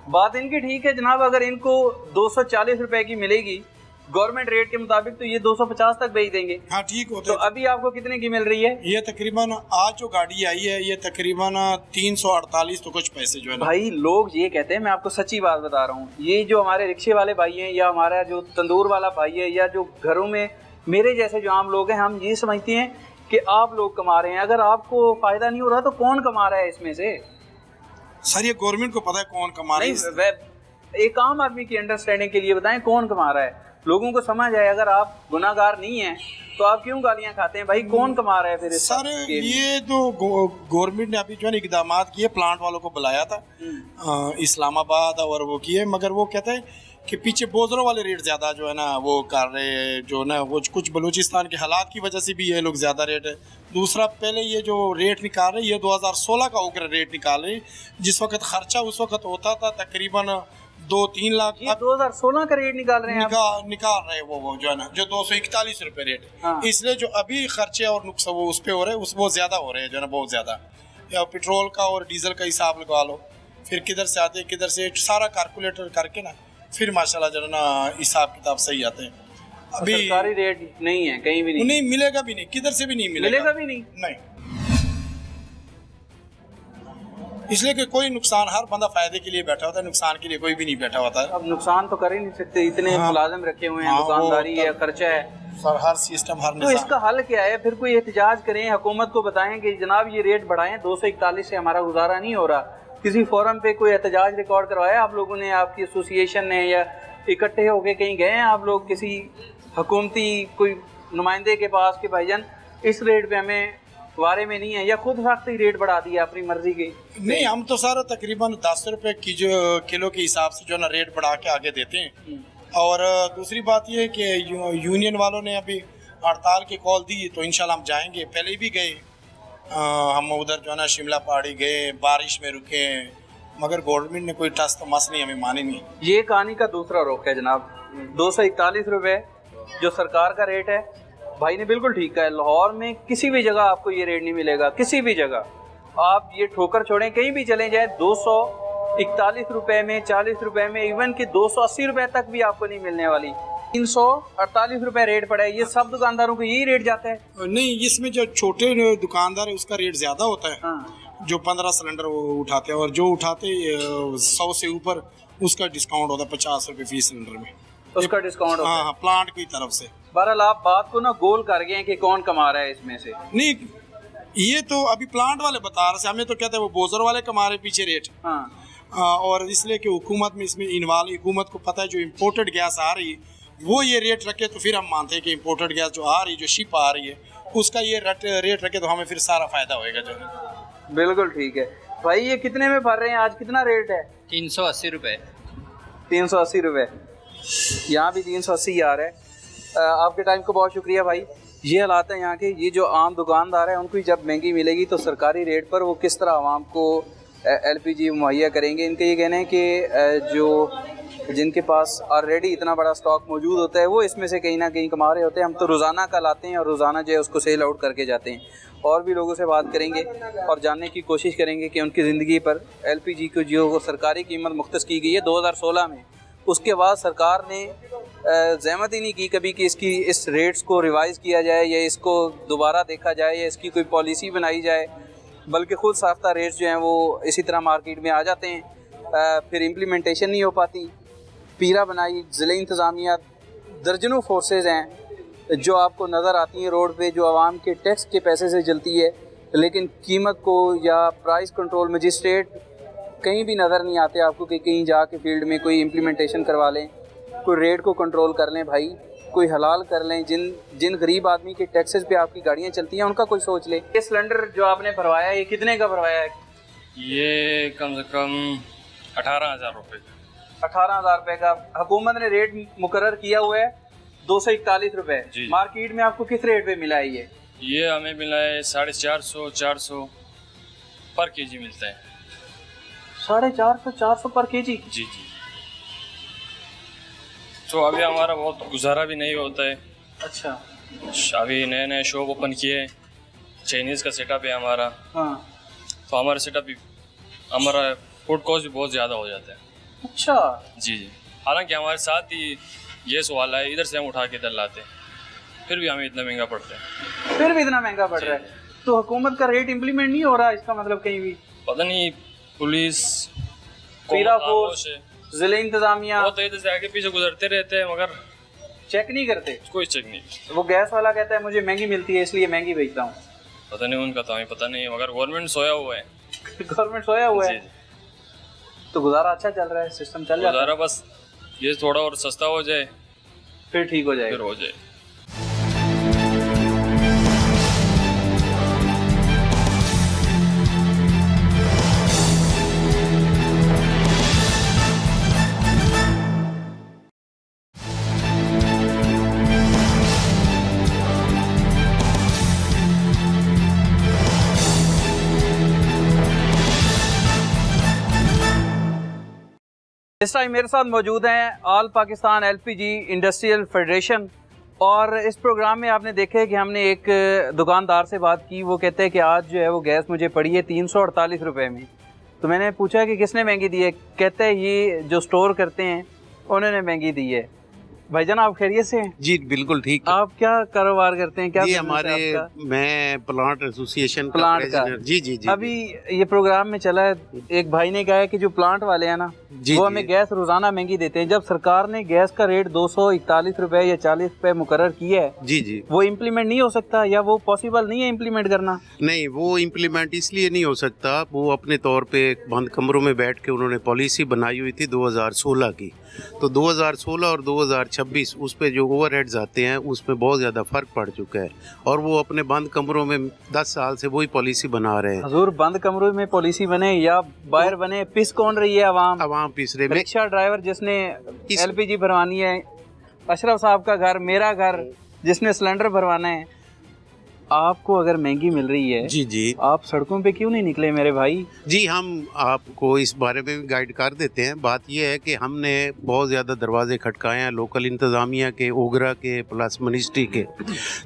बात इनकी ठीक है जनाब, अगर इनको 240 रुपए की मिलेगी गवर्नमेंट रेट के मुताबिक तो ये 250 तक बेच देंगे। हाँ ठीक होता तो है। अभी आपको कितने की मिल रही है? ये तकरीबन आज जो गाड़ी आई है ये तकरीबन 348 तो कुछ पैसे जो है ना। भाई लोग ये कहते हैं, मैं आपको सच्ची बात बता रहा हूँ, ये जो हमारे रिक्शे वाले भाई हैं या हमारा जो तंदूर वाला भाई है या जो घरों में मेरे जैसे जो आम लोग हैं, हम ये समझते हैं कि आप लोग कमा रहे हैं। अगर आपको फायदा नहीं हो रहा तो कौन कमा रहा है इसमें से? सर ये गवर्नमेंट को पता है कौन कमा रहा है। एक आम आदमी की अंडरस्टैंडिंग के लिए बताएं कौन कमा रहा है, लोगों को समझ आए। अगर आप गुनाहगार नहीं हैं तो आप क्यों गालियां खाते हैं? भाई कौन कमा रहा है फिर सर? ये जो गवर्नमेंट ने अभी जो है इकदाम किए, प्लांट वालों को बुलाया था इस्लामाबाद और वो किए, मगर वो कहते हैं कि पीछे बोझरों वाले रेट ज़्यादा जो है ना वो कर रहे हैं, जो ना वो कुछ बलूचिस्तान के हालात की वजह से भी ये लोग ज़्यादा रेट है। दूसरा पहले ये जो रेट निकाल रहे हैं ये 2016 का होकर रेट निकाल रहे हैं, जिस वक्त खर्चा उस वक्त होता था तकरीबन 2-3 लाख। ये 2016 का रेट निकाल रहे हैं निकाल रहे हैं वो जो है ना जो 241 रुपये रेट है। हाँ। इसलिए जो अभी खर्चे और नुकसान वो उस पे हो रहे हैं वो ज़्यादा हो रहे हैं जो है ना बहुत ज़्यादा। या पेट्रोल का और डीजल का हिसाब लगा लो, फिर किधर से आते किधर से, सारा कैलकुलेटर करके ना फिर माशाल्लाह जो है ना हिसाब किताब सही आते हैं। अभी सरकारी रेट नहीं है कहीं भी नहीं मिलेगा भी नहीं, किधर से भी नहीं मिलेगा भी नहीं। इसलिए कि कोई नुकसान, हर बंदा फायदे के लिए बैठा होता है, नुकसान के लिए कोई भी नहीं बैठा होता है। अब नुकसान तो कर ही नहीं सकते, इतने हाँ। मुलाजिम रखे हुए हैं, हाँ, दुकानदारी है, खर्चा है। सर हर सिस्टम हर तो निज़ाम। इसका हल क्या है? फिर कोई एहतजाज करें, हुकूमत को बताएं कि जनाब ये रेट बढ़ाएं, 241 से हमारा गुजारा नहीं हो रहा। किसी फोरम पे कोई एहतजाज रिकॉर्ड करवाया आप लोगों ने, आपकी एसोसिएशन ने, या इकट्ठे होके कहीं गए हैं आप लोग किसी हुकूमती कोई नुमाइंदे के पास कि भाईजान इस रेट पे हमें वारे में नहीं है, या खुद सख्त ही रेट बढ़ा दिया अपनी मर्जी के? नहीं, हम तो सर तकरीबन 10 रुपये किलो के हिसाब से जो ना रेट बढ़ा के आगे देते हैं। और दूसरी बात यह है कि यूनियन वालों ने अभी हड़ताल की कॉल दी तो इंशाल्लाह हम जाएंगे। पहले भी गए हम उधर जो है ना शिमला पहाड़ी गए, बारिश में रुके, मगर गवर्नमेंट ने कोई टस तो मस नहीं, हमें मानी नहीं। ये कहानी का दूसरा रुख है जनाब। 241 रुपये जो सरकार का रेट है, भाई ने बिल्कुल ठीक कहा है। लाहौर में किसी भी जगह आपको ये रेट नहीं मिलेगा, किसी भी जगह आप ये ठोकर छोड़ें, कहीं भी चले जाए 241 रुपये में, 40 रुपये में, इवन कि 280 रुपये तक भी आपको नहीं मिलने वाली। 348 रुपये रेट पड़ा है। ये सब दुकानदारों को यही रेट जाता है? नहीं, इसमें जो छोटे दुकानदार है उसका रेट ज़्यादा होता है। हाँ। जो 15 सिलेंडर वो उठाते हैं, और जो उठाते 100 से ऊपर उसका डिस्काउंट होता है 50 रुपये फी सिलेंडर में, उसका डिस्काउंट होता है। हाँ, प्लांट की तरफ से। बहरहाल आप बात को ना गोल कर गए हैं कि कौन कमा रहा है इसमें से। नहीं, ये तो अभी प्लांट वाले बता रहे थे, हमें तो कहते हैं वो बोझर वाले कमा रहे पीछे रेट। हाँ। और इसलिए कि हुकूमत में इसमें इन्वॉल्व, हुकूमत को पता है जो इम्पोर्टेड गैस आ रही है वो ये रेट रखे तो फिर हम मानते हैं कि इम्पोर्टेड गैस जो आ रही है, जो शिप आ रही है, उसका ये रेट रखे तो हमें फिर सारा फायदा होएगा। जो बिल्कुल ठीक है भाई। ये कितने में भर रहे हैं आज? कितना रेट है? 380 रुपये। 380 रुपये, यहाँ भी 380 आ रहा है। आपके टाइम को बहुत शुक्रिया भाई। ये हालात हैं यहाँ के। ये जो आम दुकानदार हैं उनको जब महंगी मिलेगी तो सरकारी रेट पर वो किस तरह आवाम को LPG मुहैया करेंगे। इनका ये कहना है कि जो जिनके पास ऑलरेडी इतना बड़ा स्टॉक मौजूद होता है वो इसमें से कहीं ना कहीं कमा रहे होते हैं। हम तो रोज़ाना का लाते हैं और रोज़ाना जो है उसको सेल आउट करके जाते हैं। और भी लोगों से बात करेंगे और जानने की कोशिश करेंगे कि उनकी ज़िंदगी पर LPG को जो सरकारी कीमत मुख्तस की गई है 2016 में, उसके बाद सरकार ने ज़हमत ही नहीं की कभी कि इसकी इस रेट्स को रिवाइज़ किया जाए या इसको दोबारा देखा जाए या इसकी कोई पॉलिसी बनाई जाए, बल्कि ख़ुद साख्ता रेट्स जो हैं वो इसी तरह मार्केट में आ जाते हैं। फिर इम्प्लीमेंटेशन नहीं हो पाती। पीरा बनाई, ज़िले इंतज़ामिया, दर्जनों फोर्सेस हैं जो आपको नज़र आती हैं रोड पे, जो आवाम के टैक्स के पैसे से चलती है, लेकिन कीमत को या प्राइस कंट्रोल मजिस्ट्रेट कहीं भी नज़र नहीं आते आपको कि कहीं जाके फील्ड में कोई इम्प्लीमेंटेशन करवा लें। कोई रेट को कंट्रोल कर लें भाई, कोई हलाल कर लें, जिन गरीब आदमी के टैक्सेस पे आपकी गाड़ियाँ चलती हैं उनका कोई सोच ले। ये सिलेंडर जो आपने भरवाया है ये कितने का भरवाया है? ये कम से कम 18,000 रुपये। 18,000 रुपये का हुकूमत ने रेट मुकर्रर किया हुआ है 241 रुपये। जी। मार्केट में आपको किस रेट पे मिला है ये हमें मिला है 450-400 पर केजी मिलता है। 450-400 पर केजी? जी जी। तो अभी हमारा बहुत गुजारा भी नहीं होता है। अच्छा। अभी नए नए शॉप ओपन किए हैं, चाइनीज़ का सेटअप है हमारा। हाँ। तो हमारा सेटअप भी, हमारा फूड कॉस्ट भी बहुत ज़्यादा हो जाता है। अच्छा। जी जी। हालांकि हमारे साथ ही गैस वाला है, इधर से हम उठा के इधर लाते हैं, फिर भी हमें इतना महंगा पड़ता है। फिर भी इतना महंगा पड़ रहा है? तो हुकूमत का रेट इम्प्लीमेंट नहीं हो रहा, इसका मतलब कहीं भी? पता नहीं, पुलिस पीरा फोर्स, जिले इंतजामिया वो तो इधर से आगे पीछे गुजरते रहते हैं मगर चेक नहीं करते। कोई चेक नहीं। वो गैस वाला कहता है मुझे महंगी मिलती है इसलिए महंगी बेचता हूँ। पता नहीं उनका, तो हमें पता नहीं है, मगर गवर्नमेंट सोया हुआ है। गवर्नमेंट सोया हुआ है? तो गुजारा अच्छा चल रहा है, सिस्टम चल जाता है? गुजारा बस ये थोड़ा और सस्ता हो जाए फिर ठीक हो जाएगा। फिर हो जाए। इस टाइम मेरे साथ मौजूद हैं all Pakistan LPG industrial federation, और इस प्रोग्राम में आपने देखा कि हमने एक दुकानदार से बात की। वो कहते हैं कि आज जो है वो गैस मुझे पड़ी है 348 रुपये में। तो मैंने पूछा कि किसने महंगी दी है? कहते हैं ये जो स्टोर करते हैं उन्होंने महंगी दी है। भाईजान आप खैरियत से हैं? जी बिल्कुल ठीक। आप क्या कारोबार करते हैं? क्या जी business है हमारे आपका? मैं प्लांट एसोसिएशन का प्लांट का? प्रेसिडेंट। जी जी जी। अभी ये प्रोग्राम में चला है, एक भाई ने कहा है कि जो प्लांट वाले हैं ना जी, वो जी। हमें गैस रोजाना महंगी देते हैं। जब सरकार ने गैस का रेट 241 रुपए या 40 रुपए मुकर्रर किया है, जी जी। वो इम्प्लीमेंट नहीं हो सकता या वो पॉसिबल नहीं है इम्प्लीमेंट करना? नहीं, वो इम्प्लीमेंट इसलिए नहीं हो सकता, वो अपने तौर पे बंद कमरों में बैठ के उन्होंने पॉलिसी बनाई हुई थी 2016 की। तो 2016 और 2026 उस पे जो ओवरहेड्स आते हैं उसमें बहुत ज़्यादा फ़र्क पड़ चुका है, और वो अपने बंद कमरों में 10 साल से वही पॉलिसी बना रहे हैं। हजूर बंद कमरों में पॉलिसी बने या बाहर बने, पिस कौन रही है? अवाम पिस रहे। रिक्शा ड्राइवर जिसने एलपीजी भरवानी है, अशरफ साहब का घर, मेरा घर जिसने सिलेंडर भरवाना है, आपको अगर महंगी मिल रही है जी जी। आप सड़कों पे क्यों नहीं निकले मेरे भाई? जी हम आपको इस बारे में भी गाइड कर देते हैं। बात यह है कि हमने बहुत ज़्यादा दरवाजे खटकाए हैं लोकल इंतज़ामिया के, ओगरा के, प्लस मिनिस्ट्री के,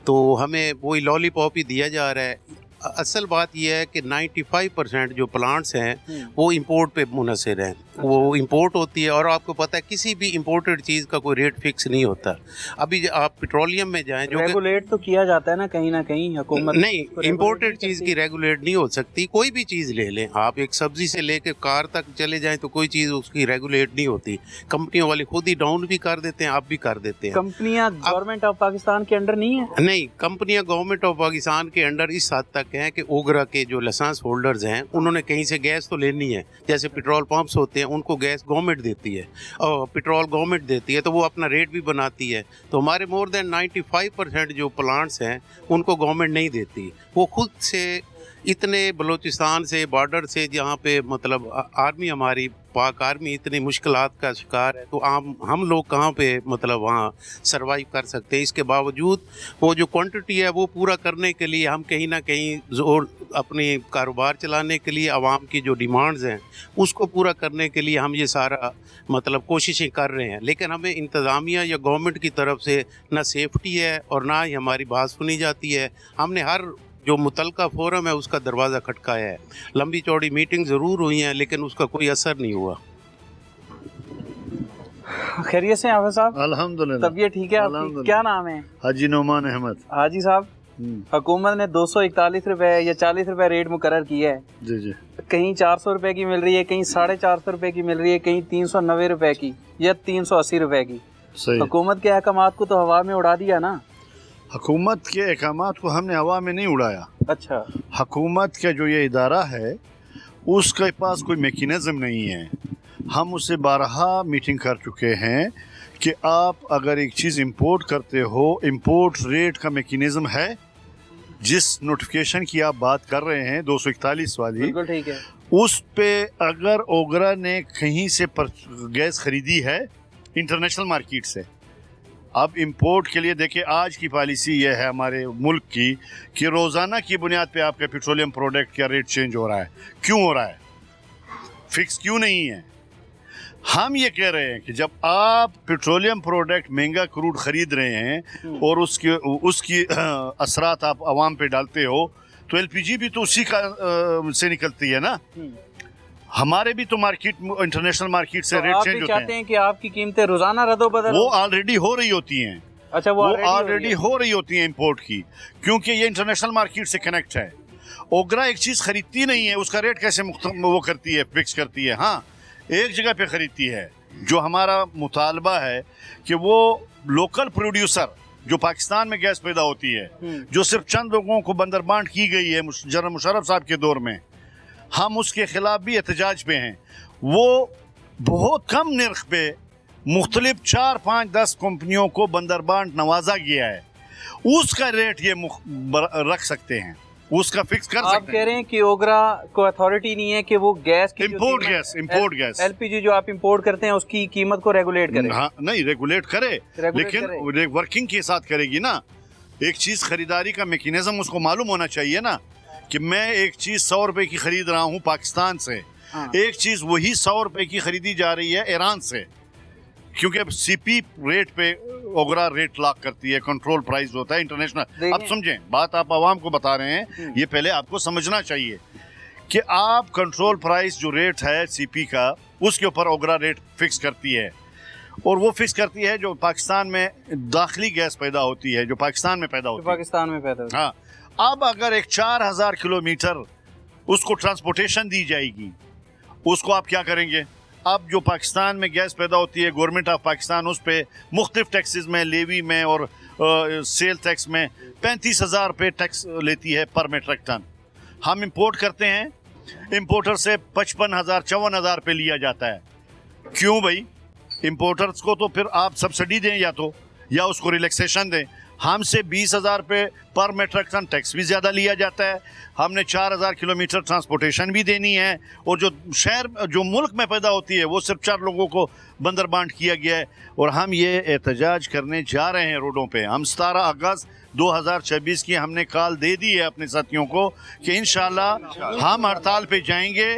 तो हमें वही लॉलीपॉप ही दिया जा रहा है। असल बात यह है कि 95% जो प्लांट्स हैं वो इंपोर्ट पे मुनहसर हैं। वो इंपोर्ट होती है, और आपको पता है किसी भी इंपोर्टेड चीज़ का कोई रेट फिक्स नहीं होता। अभी आप पेट्रोलियम में जाएं जो रेगुलेट तो किया जाता है ना कहीं ना कहीं हुकूमत। नहीं, इंपोर्टेड चीज़ की रेगुलेट नहीं हो सकती। कोई भी चीज़ ले लें आप, एक सब्जी से लेके कार तक चले जाएं तो कोई चीज़ उसकी रेगुलेट नहीं होती। कंपनियों वाले खुद ही डाउन भी कर देते हैं, आप भी कर देते हैं। कंपनियां गवर्नमेंट ऑफ पाकिस्तान के अंडर नहीं है? नहीं, कंपनियां गवर्नमेंट ऑफ पाकिस्तान के अंडर इस हद तक हैं कि ओगरा के जो लाइसेंस होल्डर्स हैं उन्होंने कहीं से गैस तो लेनी है। जैसे पेट्रोल पंप्स होते हैं उनको गैस गवर्नमेंट देती है और पेट्रोल गवर्नमेंट देती है, तो वो अपना रेट भी बनाती है। तो हमारे मोर देन 95% जो प्लांट्स हैं उनको गवर्नमेंट नहीं देती। वो खुद से इतने बलूचिस्तान से बॉर्डर से जहाँ पे मतलब आर्मी, हमारी पाक आर्मी इतनी मुश्किलात का शिकार है, तो हम लोग कहाँ पे मतलब वहाँ सरवाइव कर सकते हैं। इसके बावजूद वो जो क्वांटिटी है वो पूरा करने के लिए हम कहीं ना कहीं जोर अपने कारोबार चलाने के लिए, आवाम की जो डिमांड्स हैं उसको पूरा करने के लिए हम ये सारा मतलब कोशिशें कर रहे हैं। लेकिन हमें इंतज़ामिया या गवर्नमेंट की तरफ से ना सेफ्टी है और ना ही हमारी बात सुनी जाती है। हमने हर जो मुतलका फोरम है उसका दरवाज़ा खटकाया है, लंबी चौड़ी मीटिंग ज़रूर हुई हैं लेकिन उसका कोई असर नहीं हुआ। खैरियत से हाफिज़ साहब? अल्हम्दुलिल्लाह। तबीयत ठीक है आपकी? क्या नाम है? हाजी नोमान अहमद। हाजी साहब, हुकूमत ने 241 रुपए या 40 रुपए रेट मुकर्रर किया है। जी जी। कहीं 400 रुपए की मिल रही है, कहीं 450 रुपए की मिल रही है, कहीं 390 रुपए की या 380 रुपए की। सही। हुकूमत के अहकामात को तो हवा में उड़ा दिया ना? हुकूमत के अहकामात को हमने हवा में नहीं उड़ाया। अच्छा। हुकूमत का जो ये इदारा है उसके पास कोई मैकेनिज़्म नहीं है। हम उससे बारहा मीटिंग कर चुके हैं कि आप अगर एक चीज़ इंपोर्ट करते हो, इंपोर्ट रेट का मैकेनिज्म है, जिस नोटिफिकेशन की आप बात कर रहे हैं 241 वाली, बिल्कुल ठीक है। उस पे अगर ओगरा ने कहीं से गैस खरीदी है इंटरनेशनल मार्केट से, अब इंपोर्ट के लिए देखिए आज की पॉलिसी यह है हमारे मुल्क की कि रोज़ाना की बुनियाद पे आपके पेट्रोलियम प्रोडक्ट का रेट चेंज हो रहा है। क्यों हो रहा है? फिक्स क्यों नहीं है? हम ये कह रहे हैं कि जब आप पेट्रोलियम प्रोडक्ट महंगा क्रूड खरीद रहे हैं और उसकी असरात आप आवाम पे डालते हो, तो एलपीजी भी तो उसी का से निकलती है ना। हमारे भी तो मार्केट, इंटरनेशनल मार्केट से तो रेट आप चेंज भी होते चाहते हैं। हैं कि आपकी कीमतें रोजाना रद्दोबदल वो ऑलरेडी हो रही होती हैं। अच्छा, वो ऑलरेडी हो रही होती है इंपोर्ट की, क्योंकि ये इंटरनेशनल मार्केट से कनेक्ट है। ओगरा एक चीज़ खरीदती नहीं है, उसका रेट कैसे वो करती है, फिक्स करती है? हाँ, एक जगह पे खरीदती है। जो हमारा मुतालबा है कि वो लोकल प्रोड्यूसर जो पाकिस्तान में गैस पैदा होती है, जो सिर्फ चंद लोगों को बंदरबांट की गई है जनरल मुशर्रफ साहब के दौर में, हम उसके खिलाफ भी एहतजाज पे हैं। वो बहुत कम निर्ख पे मुख्तलिफ 4, 5, 10 कंपनियों को बंदरबांट नवाजा गया है, उसका रेट ये रख सकते हैं, उसका फिक्स कर आप सकते कह हैं। रहे हैं कि ओगरा को अथॉरिटी नहीं है कि वो गैस की इंपोर्ट गैस एलपीजी जो आप इंपोर्ट करते हैं उसकी कीमत को रेगुलेट करे। हाँ, नहीं रेगुलेट करे, लेकिन करे। वर्किंग के साथ करेगी ना। एक चीज खरीदारी का मैकेनिज्म उसको मालूम होना चाहिए ना कि मैं एक चीज 100 रुपए की खरीद रहा हूँ पाकिस्तान से, एक चीज वही 100 रुपए की खरीदी जा रही है ईरान से, क्योंकि अब सीपी रेट पे ओगरा रेट लॉक करती है, कंट्रोल प्राइस होता है इंटरनेशनल। अब समझें बात, आप आवाम को बता रहे हैं, ये पहले आपको समझना चाहिए कि आप कंट्रोल प्राइस जो रेट है सीपी का, उसके ऊपर ओगरा रेट फिक्स करती है, और वो फिक्स करती है जो पाकिस्तान में दाखिली गैस पैदा होती है, जो पाकिस्तान में पैदा होती है, पाकिस्तान में पैदा होती है। हाँ, अब अगर एक 4000 किलोमीटर उसको ट्रांसपोर्टेशन दी जाएगी, उसको आप क्या करेंगे? अब जो पाकिस्तान में गैस पैदा होती है, गवर्नमेंट ऑफ पाकिस्तान उस पर मुख्तलिफ टैक्सेस में, लेवी में और सेल टैक्स में 35,000 रुपये टैक्स लेती है पर मेट्रिक टन। हम इंपोर्ट करते हैं, इंपोर्टर से 55,000, 54,000 रुपये लिया जाता है। क्यों भाई? इंपोर्टर्स को तो फिर आप सब्सिडी दें या उसको रिलैक्सेशन दें। हमसे 20,000 रुपये पर मेट्रिक टन टैक्स भी ज़्यादा लिया जाता है। हमने 4,000 किलोमीटर ट्रांसपोर्टेशन भी देनी है, और जो मुल्क में पैदा होती है वो सिर्फ 4 लोगों को बंदरबांट किया गया है। और हम ये एहतजाज करने जा रहे हैं रोडों पे। हम 17 अगस्त 2026 की हमने कॉल दे दी है अपने साथियों को कि इंशाल्लाह हम हड़ताल पे जाएंगे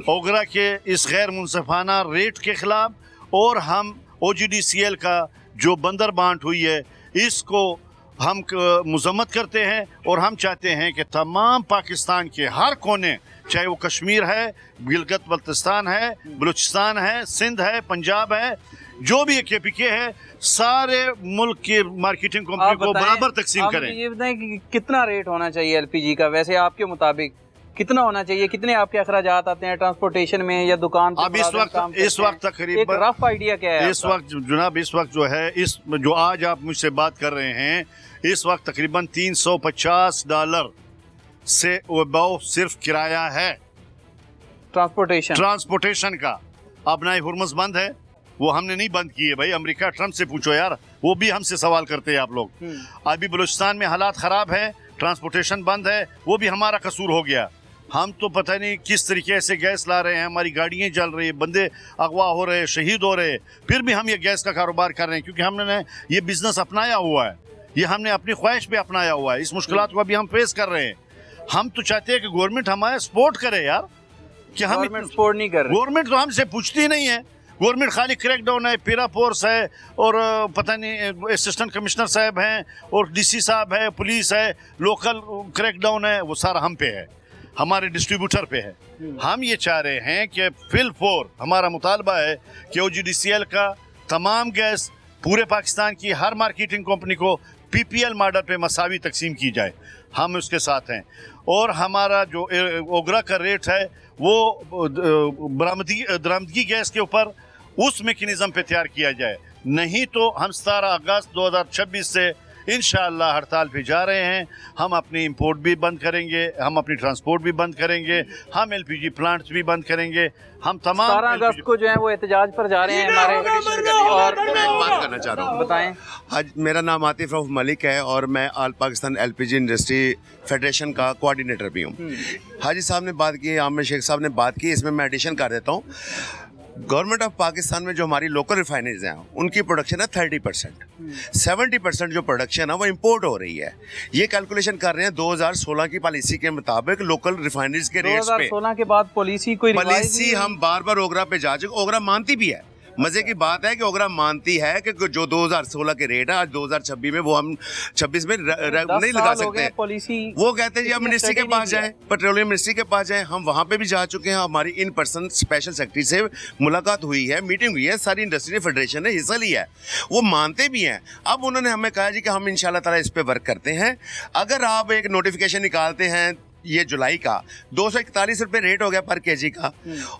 ओगरा के इस गैर मुनसिफाना रेट के खिलाफ, और हम OGDCL का जो बंदरबांट हुई है इसको हम मजम्मत करते हैं, और हम चाहते हैं कि तमाम पाकिस्तान के हर कोने, चाहे वो कश्मीर है, गिलगित बल्तिस्तान है, बलूचिस्तान है, सिंध है, पंजाब है, जो भी KPK है, सारे मुल्क के मार्केटिंग कंपनी को बराबर तकसीम करें। ये बताएं कि कितना रेट होना चाहिए एलपीजी का, वैसे आपके मुताबिक कितना होना चाहिए? कितने आपके अखराजात आते हैं ट्रांसपोर्टेशन में या दुकान पे? अब इस वक्त तकरीबन एक रफ आइडिया क्या है इस वक्त जनाब, इस वक्त जो है, इस जो आज आप मुझसे बात कर रहे हैं, इस वक्त तकरीबन $350 से अबव सिर्फ किराया है ट्रांसपोर्टेशन का। अब ना हुर्मुज बंद है, वो हमने नहीं बंद की है भाई, अमेरिका ट्रंप से पूछो यार, वो भी हमसे सवाल करते हैं आप लोग। अभी बलूचिस्तान में हालात ख़राब है, ट्रांसपोर्टेशन बंद है, वो भी हमारा कसूर हो गया। हम तो पता नहीं किस तरीके से गैस ला रहे हैं, हमारी गाड़ियाँ जल रही है, बंदे अगवा हो रहे, शहीद हो रहे, फिर भी हम ये गैस का कारोबार कर रहे हैं, क्योंकि हमने ये बिजनेस अपनाया हुआ है, ये हमने अपनी ख्वाहिश पे अपनाया हुआ है। इस मुश्किलात को अभी हम फेस कर रहे हैं। हम तो चाहते हैं कि गवर्नमेंट हमारा सपोर्ट करे यार, कि हम सपोर्ट नहीं कर रहे। गवर्नमेंट तो हमसे पूछती नहीं है। गवर्नमेंट खाली क्रैकडाउन है, पीरा फोर्स है, और पता नहीं असिस्टेंट कमिश्नर साहब हैं, और DC साहब है, पुलिस है, लोकल क्रैकडाउन है, वो सारा हम पे है, हमारे डिस्ट्रीब्यूटर पे है। हम ये चाह रहे हैं कि फिल फोर हमारा मुतालबा है कि OGDCL का तमाम गैस पूरे पाकिस्तान की हर मार्केटिंग कंपनी को PPL मॉडल पे मसावी तकसीम की जाए। हम उसके साथ हैं, और हमारा जो ओगरा का रेट है वो दरामदगी गैस के ऊपर उस मैकेनिज्म पे तैयार किया जाए। नहीं तो हम 17 अगस्त 2026 से इंशाअल्लाह हड़ताल पे जा रहे हैं। हम अपनी इंपोर्ट भी बंद करेंगे, हम अपनी ट्रांसपोर्ट भी बंद करेंगे, हम एलपीजी प्लांट्स भी बंद करेंगे। हम तमाम 17 अगस्त को जो है वो एहतजाज पर जा रहे हैं हमारे। और बात करना चाह रहा हूँ। बताएं। आज मेरा नाम आतिफ रऊफ मलिक है और मैं all Pakistan LPG industry federation का कोऑर्डिनेटर भी हूँ। हाजी साहब ने बात की, आमिर शेख साहब ने बात की, इसमें मैं एडिशन कर देता हूँ। गवर्नमेंट ऑफ पाकिस्तान में जो हमारी लोकल रिफाइनरीज हैं उनकी प्रोडक्शन है 30%, 70% जो प्रोडक्शन है वो इंपोर्ट हो रही है। ये कैलकुलेशन कर रहे हैं 2016 की पॉलिसी के मुताबिक लोकल रिफाइनरीज के रेट्स पे। 2016 के बाद पॉलिसी कोई पॉलिसी हम बार बार ओगरा पे जा चुके, ओगरा मानती भी है। मजे की बात है कि ओगरा मानती है कि जो 2016 के रेट है आज 2026 में वो हम 26 में नहीं लगा सकते। पॉलिसी वो कहते हैं जी आप मिनिस्ट्री के पास जाएं, पेट्रोलियम मिनिस्ट्री के पास जाएं। हम वहां पे भी जा चुके हैं, हमारी इन पर्सन स्पेशल सेक्रेटरी से मुलाकात हुई है, मीटिंग हुई है, सारी इंडस्ट्री फेडरेशन ने हिस्सा लिया है, वो मानते भी हैं। अब उन्होंने हमें कहा जी कि हम इंशाल्लाह ताला इस पे वर्क करते हैं। अगर आप एक नोटिफिकेशन निकालते हैं ये जुलाई का 241 रुपये रेट हो गया पर केजी का,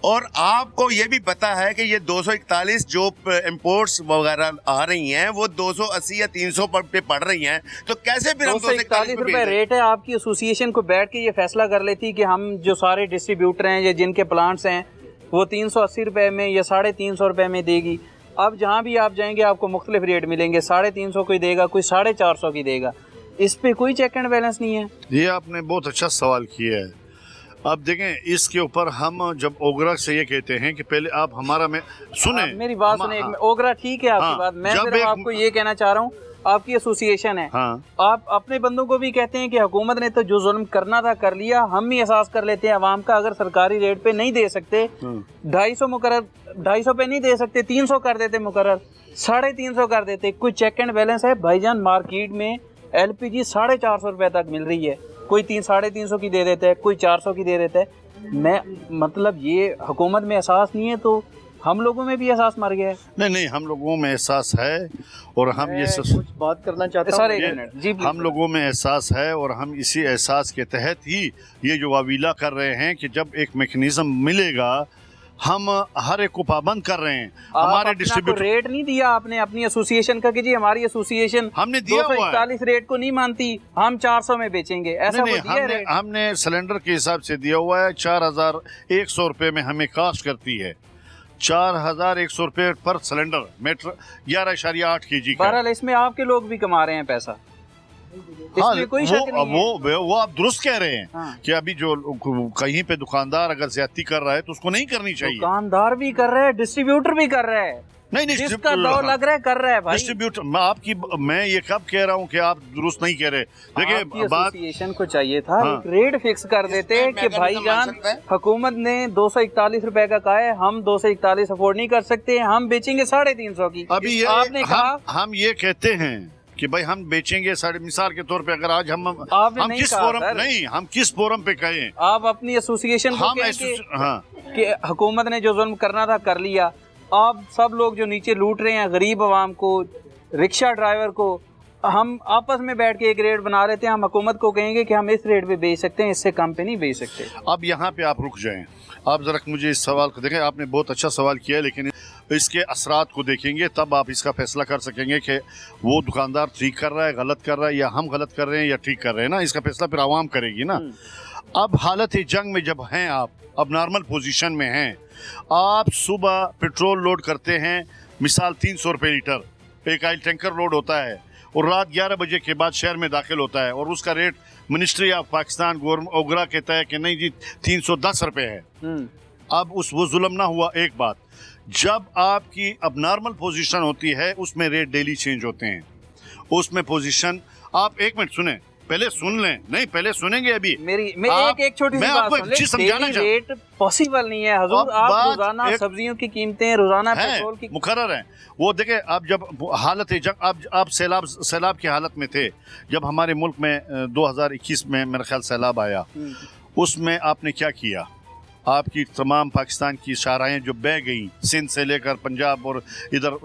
और आपको ये भी पता है कि ये 241 जो इंपोर्ट्स वगैरह आ रही हैं वो 280 या 300 पे पड़ रही हैं, तो कैसे फिर हम 241 रुपये रेट है। आपकी एसोसिएशन को बैठ के ये फैसला कर लेती कि हम जो सारे डिस्ट्रीब्यूटर हैं या जिनके प्लांट्स हैं वो 380 रुपये में या 350 रुपये में देगी। अब जहाँ भी आप जाएंगे आपको मुख्तलिफ रेट मिलेंगे, 350 कोई देगा, कोई 450 की देगा। इस पे कोई चेक एंड बैलेंस नहीं है। ये आपने बहुत अच्छा सवाल किया है। अब देखें इसके ऊपर हम जब ओगरा से ये कहते हैं कि पहले आप हमारा में सुने, मेरी बात सुने। ओगरा ठीक है आपकी बात, मैं सिर्फ आपको ये कहना चाह रहा हूँ आपकी एसोसिएशन है, आप अपने बंदों को भी कहते हैं कि हुकूमत ने तो जो जुल्म करना था कर लिया, हम भी एहसास कर लेते हैं अवाम का। अगर सरकारी रेट पे नहीं दे सकते 250 मुकर्रर, 250 पे नहीं दे सकते 300 कर देते मुकर्रर, 350 कर देते। कोई चेक एंड बैलेंस है भाईजान? मार्केट में एलपीजी 450 रुपये तक मिल रही है, कोई 350 की दे देता है, कोई 400 की दे देता है। मैं मतलब ये हुकूमत में एहसास नहीं है तो हम लोगों में भी एहसास मर गया है। नहीं, हम लोगों में एहसास है और हम ये कुछ बात करना चाहता हूँ। हम लोगों में एहसास है और हम इसी एहसास के तहत ही ये जो वावीला कर रहे हैं कि जब एक मैकेनिज्म मिलेगा हम हर एक को पाबंद कर रहे हैं। हमारे डिस्ट्रीब्यूटर रेट नहीं दिया आपने अपनी एसोसिएशन का कि जी हमारी एसोसिएशन हमने दिया 241 रेट को नहीं मानती, हम 400 में बेचेंगे, ऐसा नहीं, हमने सिलेंडर के हिसाब से दिया हुआ है। 4100 रुपये में हमें कास्ट करती है, 4100 रुपये पर सिलेंडर, मीटर 11.8 kg। बहरहाल इसमें आपके लोग भी कमा रहे हैं पैसा, इसमें कोई शक नहीं है। वो आप दुरुस्त कह रहे हैं कि अभी जो कहीं पे दुकानदार अगर ज्यादती कर रहा है तो उसको नहीं करनी चाहिए। दुकानदार भी कर रहे हैं, डिस्ट्रीब्यूटर भी कर रहे हैं, नहीं जिसका दाव लग रहा है कर रहा है भाई। डिस्ट्रीब्यूटर मैं ये कब कह रहा हूँ कि आप दुरुस्त नहीं कह रहे। देखिए एसोसिएशन को चाहिए था एक रेट फिक्स कर देते कि भाईजान हुकूमत ने 241 रुपए का कहा है, हम 241 अफोर्ड नहीं कर सकते, हम बेचेंगे 350 की। अभी आपने कहा हम ये कहते हैं कि भाई हम बेचेंगे साढ़े, मिसाल के तौर पे अगर आज हम किस फोरम नहीं हम किस फोरम पे कहें, आप अपनी एसोसिएशन को कि हुकूमत ने जो जुल्म करना था कर लिया। आप सब लोग जो नीचे लूट रहे हैं गरीब आवाम को, रिक्शा ड्राइवर को, हम आपस में बैठ के एक रेट बना लेते हैं। हम हुकूमत को कहेंगे कि हम इस रेट पे बेच सकते हैं, इससे कम पे नहीं बेच सकते। अब यहाँ पे आप रुक जाएं, आप जरा मुझे इस सवाल को देखें। आपने बहुत अच्छा सवाल किया है, लेकिन इसके असरात को देखेंगे तब आप इसका फैसला कर सकेंगे कि वो दुकानदार ठीक कर रहा है, गलत कर रहा है, या हम गलत कर रहे हैं या ठीक कर रहे हैं ना। इसका फैसला फिर आवाम करेगी ना। अब हालत जंग में जब हैं आप, अब नॉर्मल पोजीशन में हैं, आप सुबह पेट्रोल लोड करते हैं, मिसाल 300 रुपये लीटर एक ऑयल टैंकर लोड होता है, और रात 11 बजे के बाद शहर में दाखिल होता है, और उसका rate ministry of Pakistan government OGRA कहता है कि नहीं जी 310 रुपये है। अब वो जुल्म ना हुआ। एक बात, जब आपकी अब नॉर्मल पोजीशन होती है उसमें रेट डेली चेंज होते हैं, उसमें पोजीशन आप एक मिनट सुने, पहले सुन लें, नहीं पहले सुनेंगे अभी एक छोटी सी बात सुन लें। समझाना रेट पॉसिबल नहीं है हजूर, आप रोजाना सब्जियों की कीमतें, रोजाना पेट्रोल की मुकर्रर हैं। वो देखे अब जब हालत जंग, आप सैलाब की हालत में थे जब हमारे मुल्क में 2021 में मेरा ख्याल सैलाब आया, उसमें आपने क्या किया? आपकी तमाम पाकिस्तान की शाहराएं जो बह गई, सिंध से लेकर पंजाब और इधर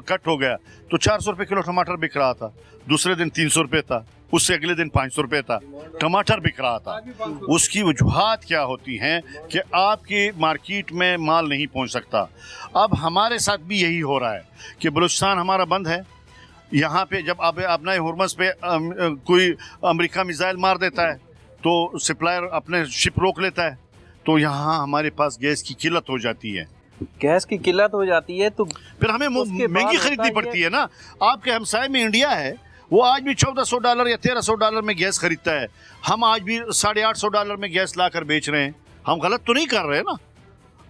कट हो गया, तो 400 रुपये किलो टमाटर बिक रहा था, दूसरे दिन 300 रुपये था, उससे अगले दिन 500 रुपये था, टमाटर बिक रहा था। उसकी वजूहात क्या होती हैं कि आपकी मार्केट में माल नहीं पहुंच सकता। अब हमारे साथ भी यही हो रहा है कि बलूचिस्तान हमारा बंद है, यहाँ पे जब अब अपना हुरमस पे कोई अमेरिका मिसाइल मार देता है तो सप्लायर अपने शिप रोक लेता है, तो यहाँ हमारे पास गैस की किल्लत हो जाती है। गैस की किल्लत हो जाती है तो फिर हमें महंगी खरीदनी पड़ती है ना। आपके हमसाए में इंडिया है, वो आज भी $1400 या $1300 में गैस खरीदता है, हम आज भी $850 में गैस लाकर बेच रहे हैं। हम गलत तो नहीं कर रहे ना।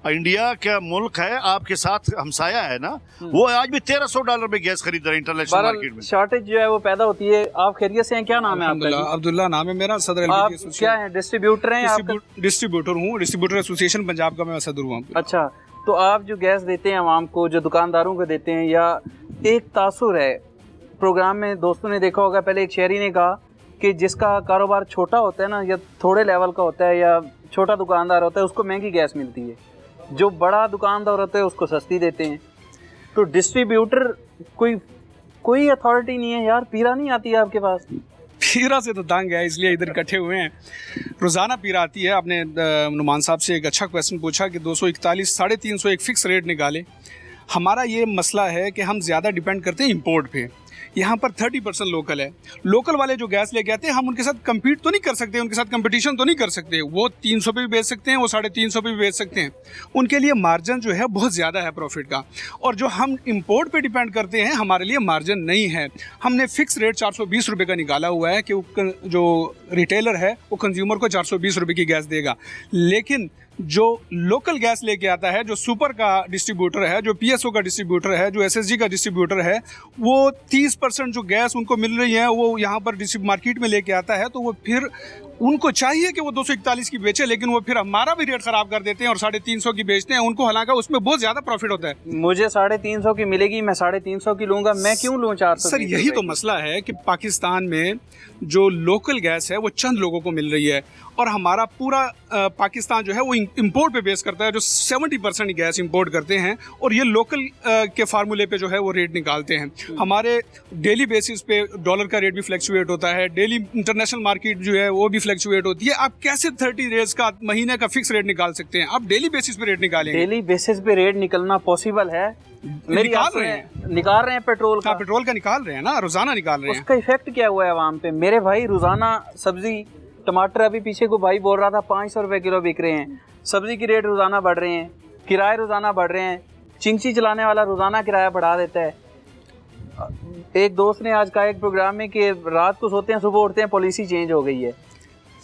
इंडिया क्या मुल्क है, आपके साथ हमसाया है ना, वो आज भी $1300 में गैस खरीद रहे हैं इंटरनेशनल मार्केट में। शॉर्टेज जो है वो पैदा होती है। आप खैरियत से हैं? क्या नाम है आपका? अब्दुल्ला नाम है मेरा। सदर आप क्या है, डिस्ट्रीब्यूटर हैं? डिस्ट्रीब्यूटर हूँ, डिस्ट्रीब्यूटर एसोसिएशन पंजाब का मैं सदर हूँ। अच्छा, तो आप जो गैस देते हैं आवाम को, जो दुकानदारों को देते हैं, या एक तासुर है प्रोग्राम में, दोस्तों ने देखा होगा, पहले एक शहरी ने कहा कि जिसका कारोबार छोटा होता है ना, या थोड़े लेवल का होता है, या छोटा दुकानदार होता है, उसको महंगी गैस मिलती है, जो बड़ा दुकानदार होता है उसको सस्ती देते हैं। तो डिस्ट्रीब्यूटर कोई अथॉरिटी नहीं है यार, पीरा नहीं आती है आपके पास? पीरा से तो तंग है, इसलिए इधर इकट्ठे हुए हैं। रोज़ाना पीरा आती है। आपने नुमान साहब से एक अच्छा क्वेश्चन पूछा कि 241 350 एक फ़िक्स रेट निकाले। हमारा ये मसला है कि हम ज़्यादा डिपेंड करते हैं इंपोर्ट पे। यहाँ पर 30% लोकल है। लोकल वाले जो गैस लेके आते हैं, हम उनके साथ कम्पीट तो नहीं कर सकते, उनके साथ कंपटीशन तो नहीं कर सकते। वो 300 पे भी बेच सकते हैं, वो 350 पे भी बेच सकते हैं। उनके लिए मार्जिन जो है बहुत ज़्यादा है प्रॉफिट का। और जो हम इंपोर्ट पे डिपेंड करते हैं, हमारे लिए मार्जिन नहीं है। हमने फिक्स रेट 420 रुपये का निकाला हुआ है कि जो रिटेलर है वो कंज्यूमर को 420 रुपये की गैस देगा। लेकिन जो लोकल गैस लेके आता है, जो सुपर का डिस्ट्रीब्यूटर है, जो पीएसओ का डिस्ट्रीब्यूटर है, जो एसएसजी का डिस्ट्रीब्यूटर है, वो 30% जो गैस उनको मिल रही है वो यहाँ पर मार्केट में लेके आता है। तो वो फिर उनको चाहिए कि वो 241 की बेचे, लेकिन वो फिर हमारा भी रेट ख़राब कर देते हैं और 350 की बेचते हैं उनको, हालांकि उसमें बहुत ज़्यादा प्रॉफिट होता है। मुझे 350 की मिलेगी, मैं 350 की लूँगा, मैं क्यों लूँ 400? सर यही तो मसला है कि पाकिस्तान में जो लोकल गैस है वो चंद लोगों को मिल रही है, और हमारा पूरा पाकिस्तान जो है वो इंपोर्ट पे बेस करता है। जो 70% गैस इंपोर्ट करते हैं, और ये लोकल के फार्मूले पे जो है वो रेट निकालते हैं। हमारे डेली बेसिस पे डॉलर का रेट भी फ्लक्चुएट होता है, डेली इंटरनेशनल मार्केट जो है वो भी फ्लक्चुएट होती है। आप कैसे 30 डेज का, महीने का फिक्स रेट निकाल सकते हैं? आप डेली बेसिस पे रेट निकालेंगे? डेली बेसिस पे रेट निकलना पॉसिबल है? निकाल रहे हैं पेट्रोल का। पेट्रोल का निकाल रहे हैं ना, रोजाना निकाल रहे हैं। उसका इफेक्ट क्या हुआ है आवाम पे? मेरे भाई रोजाना सब्जी, टमाटर अभी पीछे को भाई बोल रहा था 500 रुपए किलो बिक रहे हैं। सब्जी की रेट रोजाना बढ़ रहे हैं, किराए रोजाना बढ़ रहे हैं। चिंची चलाने वाला रोजाना किराया बढ़ा देता है। एक दोस्त ने आज कहा एक प्रोग्राम में कि रात को सोते हैं, सुबह उठते हैं, पॉलिसी चेंज हो गई है।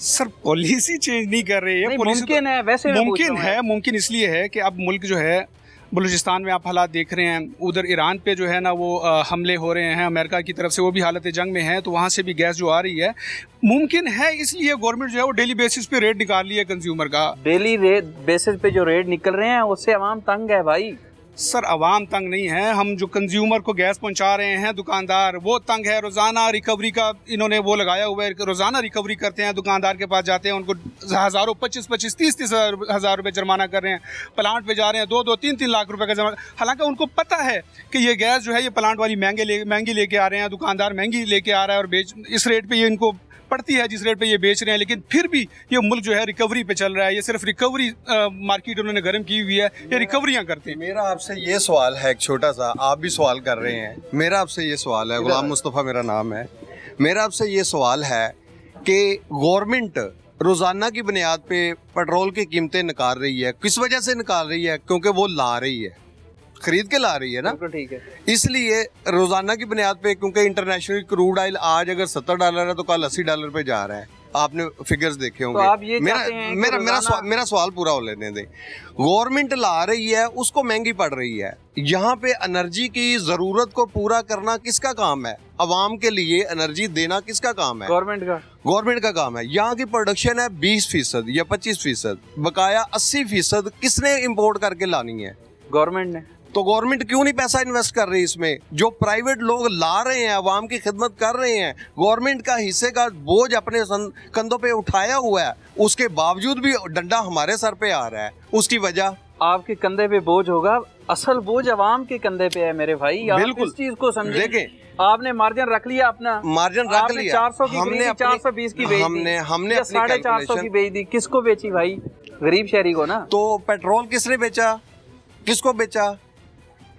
सर पॉलिसी चेंज नहीं कर रही है, मुमकिन है, वैसे मुमकिन है। मुमकिन इसलिए है कि अब मुल्क जो है, बलूचिस्तान में आप हालात देख रहे हैं, उधर ईरान पे जो है ना वो हमले हो रहे हैं अमेरिका की तरफ से, वो भी हालत जंग में है, तो वहाँ से भी गैस जो आ रही है। मुमकिन है इसलिए गवर्नमेंट जो है वो डेली बेसिस पे रेट निकाल रही है कंज्यूमर का। डेली रेट बेसिस पे जो रेट निकल रहे हैं उससे अवाम तंग है भाई। सर अवाम तंग नहीं है, हम जो कंज्यूमर को गैस पहुंचा रहे हैं दुकानदार, वो तंग है। रोज़ाना रिकवरी का इन्होंने वो लगाया हुआ है, रोज़ाना रिकवरी करते हैं, दुकानदार के पास जाते हैं, उनको हज़ारों 25-25 30-30 हज़ार रुपये जुर्माना कर रहे हैं। प्लांट पे जा रहे हैं 2-2 3-3 लाख रुपए का जुर्माना, हालांकि उनको पता है कि ये गैस जो है ये प्लांट वाली महंगी लेके आ रहे हैं, दुकानदार महंगी लेके आ रहा है, और इस रेट पर ये इनको पड़ती है जिस रेट पे ये बेच रहे हैं। लेकिन फिर भी ये मुल्क जो है रिकवरी पे चल रहा है। ये सिर्फ रिकवरी मार्केट उन्होंने गर्म की हुई है, ये रिकवरियां करते हैं। मेरा आपसे ये सवाल है, एक छोटा सा, आप भी सवाल कर रहे हैं, मेरा आपसे ये सवाल है, गुलाम मुस्तफ़ा मेरा नाम है, मेरा आपसे ये सवाल है कि गवर्नमेंट रोज़ाना की बुनियाद पे पेट्रोल की कीमतें निकाल रही है, किस वजह से निकाल रही है? क्योंकि वो ला रही है, खरीद के ला रही है ना, ठीक है। इसलिए रोजाना की बुनियाद पे, क्योंकि इंटरनेशनल क्रूड ऑयल आज अगर $70 है तो कल $80 पे जा रहा है, आपने फिगर्स देखे होंगे। तो आप ये मेरा सवाल पूरा हो लेने दें। गवर्नमेंट ला रही है, उसको महंगी पड़ रही है। यहाँ पे एनर्जी की जरूरत को पूरा करना किसका काम है? अवाम के लिए एनर्जी देना किसका काम है? गवर्नमेंट का काम है। यहाँ की प्रोडक्शन है 20% या 25%, बकाया 80% किसने इम्पोर्ट करके लानी है? गवर्नमेंट ने। तो गवर्नमेंट क्यों नहीं पैसा इन्वेस्ट कर रही इसमें? जो प्राइवेट लोग ला रहे हैं, आवाम की खिदमत कर रहे हैं, गवर्नमेंट का हिस्से का बोझ अपने कंधों पे उठाया हुआ है, उसके बावजूद भी डंडा हमारे सर पे आ रहा है। उसकी वजह आपके कंधे पे बोझ होगा, असल बोझ आवाम के कंधे पे है मेरे भाई। बिल्कुल, इस चीज को समझे। देखें, आपने मार्जिन रख लिया अपना, मार्जिन रख लिया, 400 की हमने 420 की बेच दी, हमने 450 की बेच दी। किसको बेची भाई? गरीब शहरी को ना। तो पेट्रोल किसने बेचा, किसको बेचा?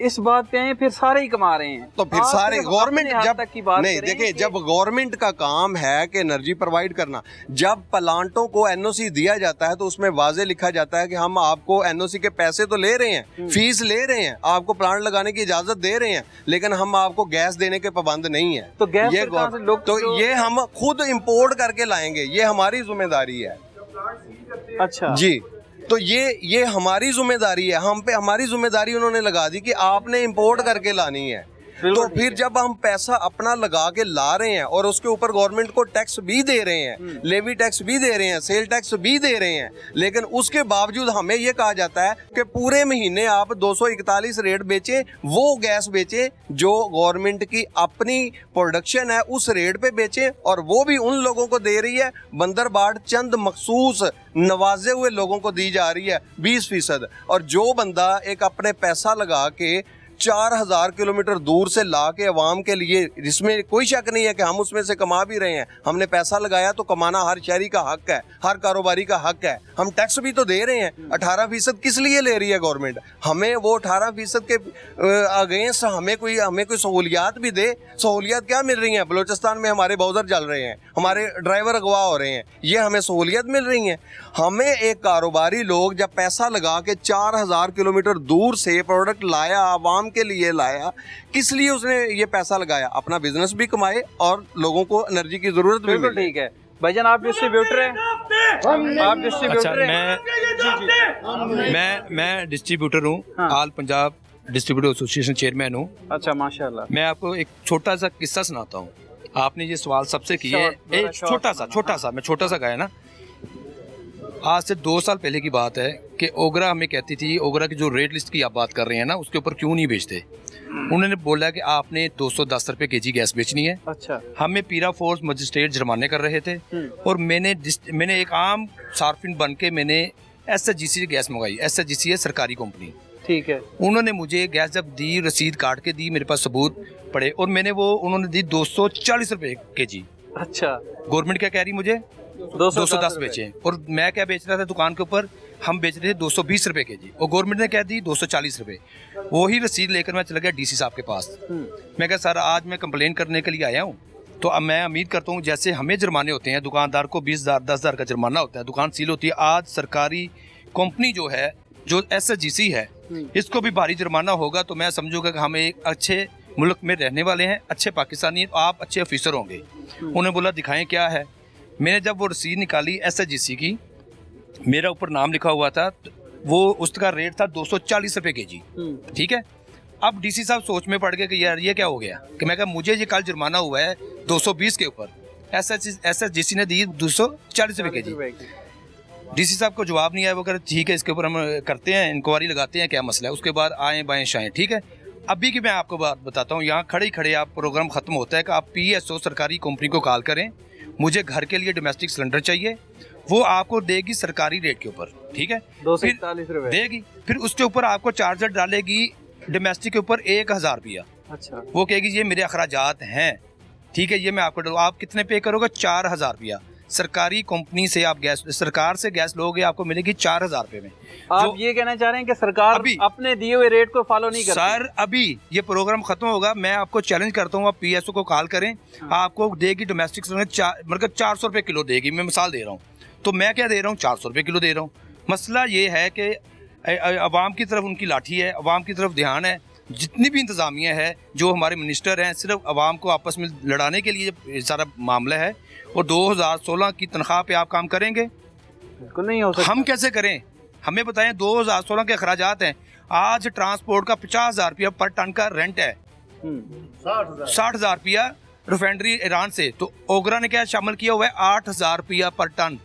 इस बात पे हैं फिर सारे ही कमा रहे हैं। तो फिर आप सारे सिर्फ गवर्नमेंट अपने हद जब तक की बात नहीं करें देखिए कि- जब गवर्नमेंट का काम है कि एनर्जी प्रोवाइड करना, जब प्लांटों को एनओसी दिया जाता है तो उसमें वाजे लिखा जाता है कि हम आपको एनओसी के पैसे तो ले रहे हैं, फीस ले रहे हैं, आपको प्लांट लगाने की इजाजत दे रहे हैं, लेकिन हम आपको गैस देने के पाबंद नहीं है। तो गैस ये फिर कहाँ से लोग तो जो- ये हम खुद इंपोर्ट करके लाएंगे, ये हमारी जिम्मेदारी है। अच्छा जी, तो ये हमारी जिम्मेदारी है, हम पे हमारी जिम्मेदारी उन्होंने लगा दी कि आपने इंपोर्ट करके लानी है। तो फिर जब हम पैसा अपना लगा के ला रहे हैं और उसके ऊपर गवर्नमेंट को टैक्स भी दे रहे हैं, लेवी टैक्स भी दे रहे हैं, सेल टैक्स भी दे रहे हैं, लेकिन उसके बावजूद हमें ये कहा जाता है कि पूरे महीने आप 241 रेट बेचे, वो गैस बेचे जो गवर्नमेंट की अपनी प्रोडक्शन है उस रेट पे बेचे, और वो भी उन लोगों को दे रही है बंदरबाट चंद मखसूस नवाजे हुए लोगों को दी जा रही है 20%। और जो बंदा एक अपने पैसा लगा के 4000 किलोमीटर दूर से ला के अवाम के लिए, जिसमें कोई शक नहीं है कि हम उसमें से कमा भी रहे हैं, हमने पैसा लगाया तो कमाना हर शहरी का हक है, हर कारोबारी का हक है, हम टैक्स भी तो दे रहे हैं। 18% किस लिए ले रही है गवर्नमेंट? हमें वो 18% के अगेंस्ट हमें कोई सहूलियात भी दे। सहूलियात क्या मिल रही हैं? बलूचिस्तान में हमारे बाउजर चल रहे हैं, हमारे ड्राइवर अगवा हो रहे हैं, ये हमें सहूलियत मिल रही हैं। हमें एक कारोबारी लोग जब पैसा लगा के 4000 किलोमीटर दूर से प्रोडक्ट लाया, आवाम के लिए लाया, किस लिए उसने ये पैसा लगाया? अपना बिजनेस भी कमाए और लोगों को एनर्जी की जरूरत भी बिल्कुल मिले। ठीक है। भाईजान आप डिस्ट्रीब्यूटर हैं, आप डिस्ट्रीब्यूटर अच्छा, मैं डिस्ट्रीब्यूटर हूँ, हाँ। All Punjab distributor association chairman हूँ। अच्छा माशाल्लाह। मैं आपको एक छोटा सा किस्सा सुनाता हूँ। आपने ये सवाल सबसे किया है, Short, बड़ा एक short छोटा सा गाया ना। आज से 2 साल पहले की बात है कि ओगरा हमें कहती थी, ओगरा की जो रेट लिस्ट की आप बात कर रहे हैं ना, उसके ऊपर क्यों नहीं बेचते। उन्होंने बोला कि आपने 210 रुपये केजी गैस बेचनी है। अच्छा हमें पीरा फोर्स मजिस्ट्रेट जुर्माने कर रहे थे, और मैंने एक आम सार्फिन बन के मैंने SHGC से गैस मंगाई। SHGC है सरकारी कंपनी, ठीक है। उन्होंने मुझे गैस जब दी, रसीद काट के दी, मेरे पास सबूत पड़े, और मैंने वो उन्होंने दी 240 रुपये केजी। अच्छा गवर्नमेंट क्या कह रही मुझे? 210 बेचे, और मैं क्या बेच रहा था दुकान के ऊपर? हम बेच रहे थे 220 रुपये केजी, और गवर्नमेंट ने कह दी 240 रुपये। वही रसीद लेकर मैं चला गया DC साहब के पास। मैं कहा सर आज मैं कंप्लेन करने के लिए आया हूँ, तो अब मैं उम्मीद करता हूँ जैसे हमें जुर्माने होते हैं, दुकानदार को 20,000 10,000 का जुर्माना होता है, दुकान सील होती है, आज सरकारी कंपनी जो है, जो SHGC है, इसको भी भारी जुर्माना होगा। तो मैं समझूंगा कि हम एक अच्छे मुल्क में रहने वाले हैं, अच्छे पाकिस्तानी हैं, आप अच्छे ऑफिसर होंगे। उन्होंने बोला दिखाएं क्या है। मैंने जब वो रसीद निकाली SHGC की, मेरा ऊपर नाम लिखा हुआ था, वो उसका रेट था 240 रुपये केजी, ठीक है। अब DC साहब सोच में पड़ गए कि यार ये क्या हो गया, कि मैं कहा मुझे ये कल जुर्माना हुआ है 220 के ऊपर, SHGC ने दी 240 रुपये केजी। DC साहब को जवाब नहीं आया। वो कह ठीक है, इसके ऊपर हम करते हैं, इंक्वायरी लगाते हैं क्या मसला है, उसके बाद आएँ बाएँ शाएँ, ठीक है। अभी की मैं आपको बात बताता हूँ, यहाँ खड़े खड़े आप प्रोग्राम ख़त्म होता है कि आप PSO सरकारी कंपनी को कॉल करें, मुझे घर के लिए डोमेस्टिक सिलेंडर चाहिए, वो आपको देगी सरकारी रेट के ऊपर, ठीक है, 241 रुपये देगी। फिर उसके ऊपर आपको चार्जर डालेगी डोमेस्टिक के ऊपर 1000 रुपया। अच्छा वो कहेगी ये मेरे अखराजात हैं, ठीक है, ये मैं आपको डालूँ। आप कितने पे करोगे? 4000 रुपया। सरकारी कंपनी से आप गैस, सरकार से गैस लोगे, आपको मिलेगी 4000 रुपये में। आप ये कहना चाह रहे हैं कि सरकार अभी अपने दिए हुए रेट को फॉलो नहीं करती? सर अभी ये प्रोग्राम खत्म होगा, मैं आपको चैलेंज करता हूँ, आप PSO को कॉल करें, आपको देगी डोमेस्टिक मतलब 400 रुपये किलो देगी। मैं मिसाल दे रहा हूँ, तो मैं क्या दे रहा हूँ? 400 रुपये किलो दे रहा हूँ। मसला ये है कि अवाम की तरफ उनकी लाठी है, अवाम की तरफ ध्यान है। जितनी भी इंतज़ामिया है, जो हमारे मिनिस्टर हैं, सिर्फ अवाम को आपस में लड़ाने के लिए सारा मामला है। और 2016 की तनख्वाह पे आप काम करेंगे? बिल्कुल नहीं हो सकता। हम कैसे करें? हमें बताएं, 2016 के अखराजात हैं। आज ट्रांसपोर्ट का 50,000 रुपया पर टन का रेंट है, 60,000 रुपया रिफाइनरी ईरान से। तो ओगरा ने क्या शामिल किया हुआ है? 8,000 रुपया पर टन।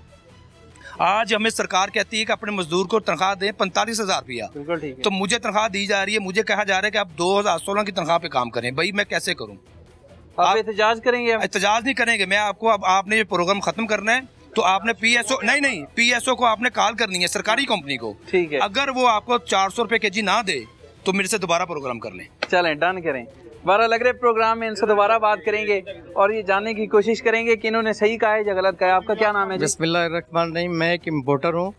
आज हमें सरकार कहती है कि अपने मजदूर को तनख्वाह दें 45,000 रुपया, बिल्कुल ठीक है। तो मुझे तनख्वाह दी जा रही है, मुझे कहा जा रहा है कि आप 2016 की तनख्वाह पे काम करें। भाई मैं कैसे करूं? आप एहतजाज करेंगे? एहतजाज नहीं करेंगे। मैं आपको, अब आपने ये प्रोग्राम खत्म करना है तो आपने PSO नहीं PSO को आपने कॉल करनी है, सरकारी कंपनी को, ठीक है। अगर वो आपको 400 रुपये केजी ना दे तो मेरे से दोबारा प्रोग्राम कर लें। चलें डन करें। 12 लग रहे प्रोग्राम में इनसे दोबारा बात करेंगे और ये जानने की कोशिश करेंगे कि इन्होंने सही कहा है या गलत कहा है। आपका क्या नाम है जी? बिस्मिल्लाहिर्रहमानिर्रहीम। मैं एक इम्पोर्टर हूँ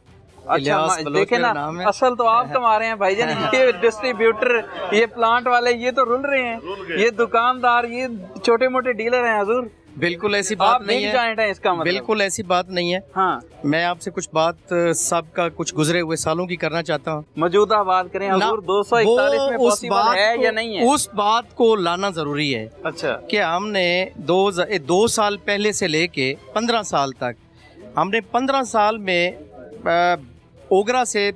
अच्छा देखे ना, असल तो आप कमा रहे हैं भाईजान, ये डिस्ट्रीब्यूटर, ये प्लांट वाले, ये तो रुल रहे हैं, ये दुकानदार, ये छोटे मोटे डीलर हैं हजूर। बिल्कुल ऐसी बात नहीं है, इसका मतलब बिल्कुल ऐसी बात नहीं है। हाँ, मैं आपसे कुछ बात सबका कुछ गुजरे हुए सालों की करना चाहता हूँ। मौजूदा बात करें हजूर, 241 में पॉसिबल है या नहीं है? उस बात को लाना जरूरी है। अच्छा, कि हमने 2 साल पहले से लेके 15 साल तक, हमने 15 साल में ओगरा से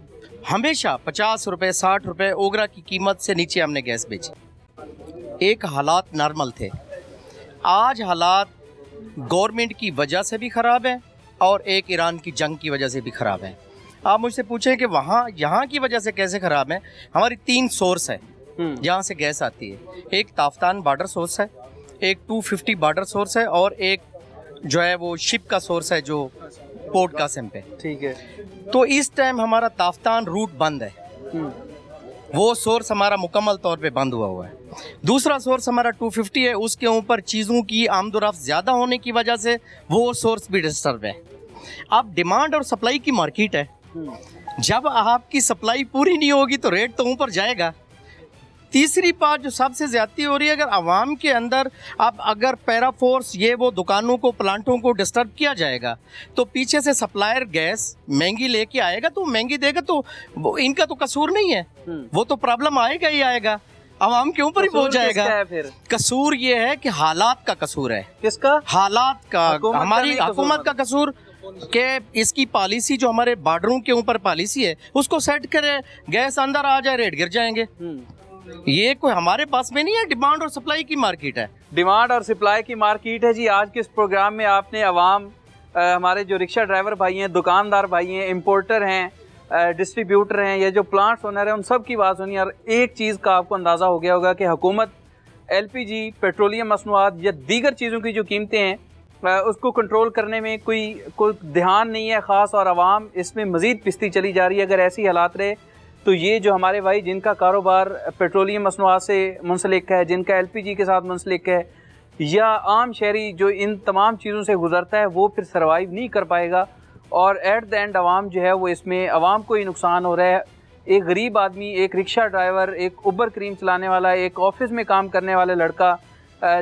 हमेशा 50 रुपए 60 रुपए ओगरा की कीमत से नीचे हमने गैस बेची। एक हालात नॉर्मल थे। आज हालात गवर्नमेंट की वजह से भी ख़राब है और एक ईरान की जंग की वजह से भी ख़राब है। आप मुझसे पूछें कि वहाँ यहाँ की वजह से कैसे ख़राब है। हमारी 3 सोर्स है जहाँ से गैस आती है। एक ताफ्तान बॉर्डर सोर्स है, एक 250 बॉर्डर सोर्स है और एक जो है वो शिप का सोर्स है जो पोर्ट कासिम पे। ठीक है। तो इस टाइम हमारा ताफ्तान रूट बंद है, वो सोर्स हमारा मुकम्मल तौर पे बंद हुआ है। दूसरा सोर्स हमारा 250 है, उसके ऊपर चीज़ों की आमदोरफ्त ज़्यादा होने की वजह से वो सोर्स भी डिस्टर्ब है। अब डिमांड और सप्लाई की मार्केट है, जब आपकी सप्लाई पूरी नहीं होगी तो रेट तो ऊपर जाएगा। तीसरी बात जो सबसे ज़्यादती हो रही है, अगर आवाम के अंदर अब अगर पैराफोर्स ये वो दुकानों को प्लांटों को डिस्टर्ब किया जाएगा तो पीछे से सप्लायर गैस महंगी लेके आएगा, तो महंगी देगा, तो वो इनका तो कसूर नहीं है, वो तो प्रॉब्लम आएगा ही आएगा, आवाम के ऊपर ही पहुंच जाएगा। फिर कसूर ये है कि हालात का कसूर है। किसका? हालात का, हमारी हुकूमत का कसूर के इसकी पॉलिसी जो हमारे बॉर्डरों के ऊपर पॉलिसी है उसको सेट करे, गैस अंदर आ जाए, रेट गिर जाएंगे। ये कोई हमारे पास में नहीं है, डिमांड और सप्लाई की मार्केट है। डिमांड और सप्लाई की मार्केट है जी। आज के इस प्रोग्राम में आपने अवाम, हमारे जो रिक्शा ड्राइवर भाई हैं, दुकानदार भाई हैं, इम्पोर्टर हैं, डिस्ट्रीब्यूटर हैं, या जो प्लांट्स ओनर हैं, उन सब की बात सुनी। और एक चीज़ का आपको अंदाज़ा हो गया होगा कि हुकूमत LPG, पेट्रोलियम मसनूआत या दीगर चीज़ों की जो कीमतें हैं उसको कंट्रोल करने में कोई ध्यान नहीं है ख़ास, और आवाम इसमें मज़ीद पिसती चली जा रही है। अगर ऐसी हालात रहे तो ये जो हमारे भाई जिनका कारोबार पेट्रोलियम मसनूआत से मुंसलिक है, जिनका LPG के साथ मुंसलिक है, या आम शहरी जो इन तमाम चीज़ों से गुजरता है, वो फिर सर्वाइव नहीं कर पाएगा। और एट द एंड आवाम जो है वो इसमें आवाम को ही नुकसान हो रहा है। एक गरीब आदमी, एक रिक्शा ड्राइवर, एक उबर क्रीम चलाने वाला, एक ऑफिस में काम करने वाला लड़का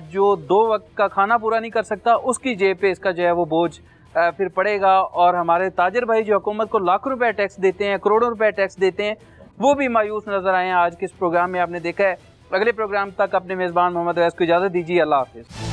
जो 2 वक्त का खाना पूरा नहीं कर सकता, उसकी जेब पे इसका जो है वो बोझ फिर पड़ेगा। और हमारे ताजर भाई जो हुकूमत को लाखों रुपए टैक्स देते हैं, करोड़ों रुपए टैक्स देते हैं, वो भी मायूस नज़र आए हैं। आज के इस प्रोग्राम में आपने देखा है। अगले प्रोग्राम तक अपने मेज़बान मोहम्मद अवैस को इजाज़त दीजिए। अल्लाह हाफ़िज़।